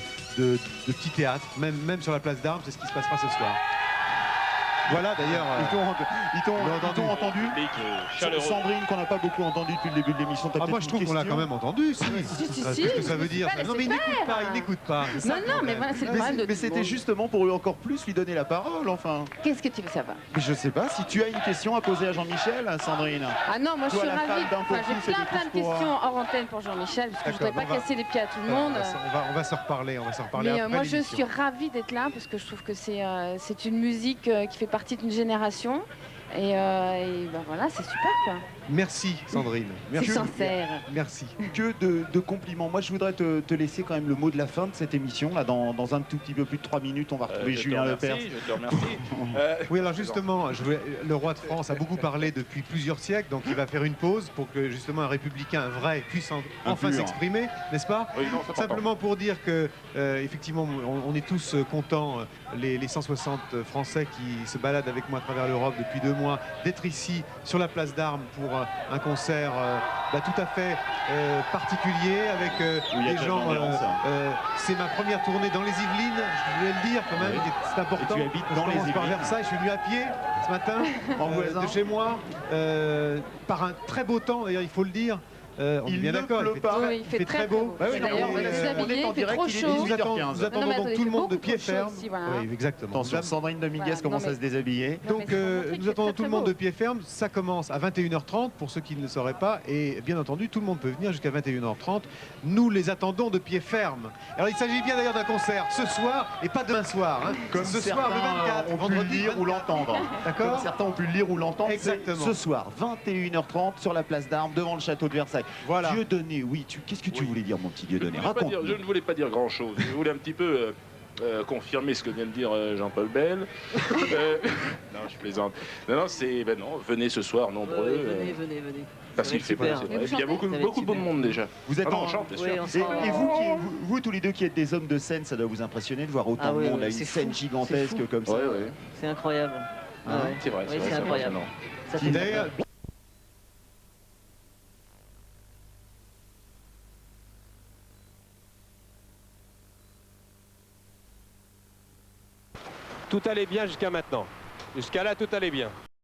S5: petit théâtre, même sur la place d'Armes, c'est ce qui se passera ce soir. Voilà d'ailleurs.
S1: Ils t'ont entendu.
S12: Chaleureux.
S1: Sandrine, qu'on n'a pas beaucoup entendu depuis le début de l'émission.
S5: Ah, moi je trouve qu'on l'a quand même entendu. Si.
S6: Si,
S5: Qu'est-ce que ça veut dire?
S6: pas
S5: Non mais il
S6: laisser
S5: n'écoute pas,
S6: faire.
S5: il n'écoute pas. C'est ça
S6: Non,
S5: le
S6: non, mais
S5: problème.
S6: voilà, c'est le problème de
S1: Mais
S6: tout le
S1: c'était
S6: monde.
S1: justement pour encore plus lui donner la parole, enfin.
S6: Qu'est-ce que tu veux savoir?
S1: Mais je sais pas, si tu as une question à poser à Jean-Michel, Sandrine.
S6: Ah non, moi je
S1: Toi,
S6: suis
S1: la
S6: ravie.
S1: femme d'un
S6: Enfin,
S1: focus
S6: j'ai
S1: et
S6: plein
S1: de
S6: plein de
S1: tous pour,
S6: questions hors antenne pour Jean-Michel, parce que je voudrais pas
S5: D'accord,
S6: casser les pieds à tout le monde.
S5: On va se reparler,
S6: Mais
S5: après
S6: moi je
S5: l'émission.
S6: suis ravie d'être là parce que je trouve que c'est une musique qui fait partie d'une génération. Et ben voilà, c'est super quoi.
S5: Merci Sandrine. Merci.
S6: C'est sincère.
S5: Merci.
S1: Que de compliments. Moi, je voudrais te laisser quand même le mot de la fin de cette émission. Là, dans un tout petit peu plus de 3 minutes, on va retrouver Julien Lepers.
S12: Je te remercie.
S5: Oui, alors justement, le roi de France a beaucoup parlé depuis plusieurs siècles, donc il va faire une pause pour que justement un républicain, un vrai, puisse enfin s'exprimer, n'est-ce pas?
S12: Oui, non, c'est
S5: Simplement pour dire que, effectivement, on est tous contents, les 160 Français qui se baladent avec moi à travers l'Europe depuis 2 mois, d'être ici sur la place d'Armes pour un concert tout à fait particulier avec des gens. C'est ma première tournée dans les Yvelines, je voulais le dire quand même, c'est important.
S1: Et tu habites dans
S5: Je
S1: les
S5: commence par
S1: Yvelines.
S5: Versailles, je suis venu à pied ce matin de chez moi, par un très beau temps d'ailleurs, il faut le dire. On est bien d'accord,
S6: Oui, il fait très beau. D'ailleurs, on va s'habiller, il fait trop chaud.
S5: Nous attendons donc tout le monde de pied ferme.
S6: Voilà.
S5: Oui, exactement.
S1: Attention, Sandrine Dominguez
S6: Voilà,
S1: commence
S6: non, mais-
S1: à se déshabiller.
S6: Non, mais
S5: Donc
S6: c'est pour montrer
S5: nous
S6: qu'il
S5: attendons
S6: fait
S5: tout le
S6: très
S5: monde
S6: beau.
S5: de pied ferme. Ça commence à 21h30 pour ceux qui ne le sauraient pas. Et bien entendu, tout le monde peut venir jusqu'à 21h30. Nous les attendons de pied ferme. Alors il s'agit bien d'ailleurs d'un concert ce soir et pas demain soir. Hein.
S1: Comme
S5: ce
S1: certains
S5: soir, le 24,
S1: ont pu le
S5: vendredi
S1: lire ou
S5: 24.
S1: l'entendre.
S5: D'accord.
S1: Comme certains ont pu le lire ou l'entendre.
S5: Exactement.
S1: C'est ce soir, 21h30, sur la place d'Armes, devant le château de Versailles.
S5: Voilà.
S1: Dieudonné, oui, qu'est-ce que tu voulais dire, mon petit Dieudonné?
S12: Je
S1: Raconte.
S12: ne voulais pas dire grand-chose. Je voulais un petit peu confirmer ce que vient de dire Jean-Paul Bell. Non, je plaisante. Non, venez ce soir nombreux.
S18: Venez.
S12: Parce qu'il fait beau,
S18: super.
S12: c'est vrai. Il y a beaucoup de beau monde déjà.
S1: Vous êtes
S12: Ah non,
S1: en-
S12: on chante, bien
S18: Oui,
S12: sûr.
S18: on
S1: Et,
S18: sera-
S1: et vous tous les deux qui êtes des hommes de scène, ça doit vous impressionner de voir autant
S18: Ah
S1: de
S18: oui,
S1: monde
S18: oui,
S1: à une
S18: c'est
S1: scène
S18: fou,
S1: gigantesque
S18: c'est fou.
S1: comme ça.
S12: Ouais, ouais.
S18: C'est incroyable.
S1: Hein,
S18: Ouais.
S12: C'est vrai,
S18: Oui, c'est
S12: c'est
S18: incroyable.
S12: impressionnant.
S18: Ça fait
S5: D'ailleurs,
S10: Tout allait bien jusqu'à maintenant. Jusqu'à là, tout allait bien.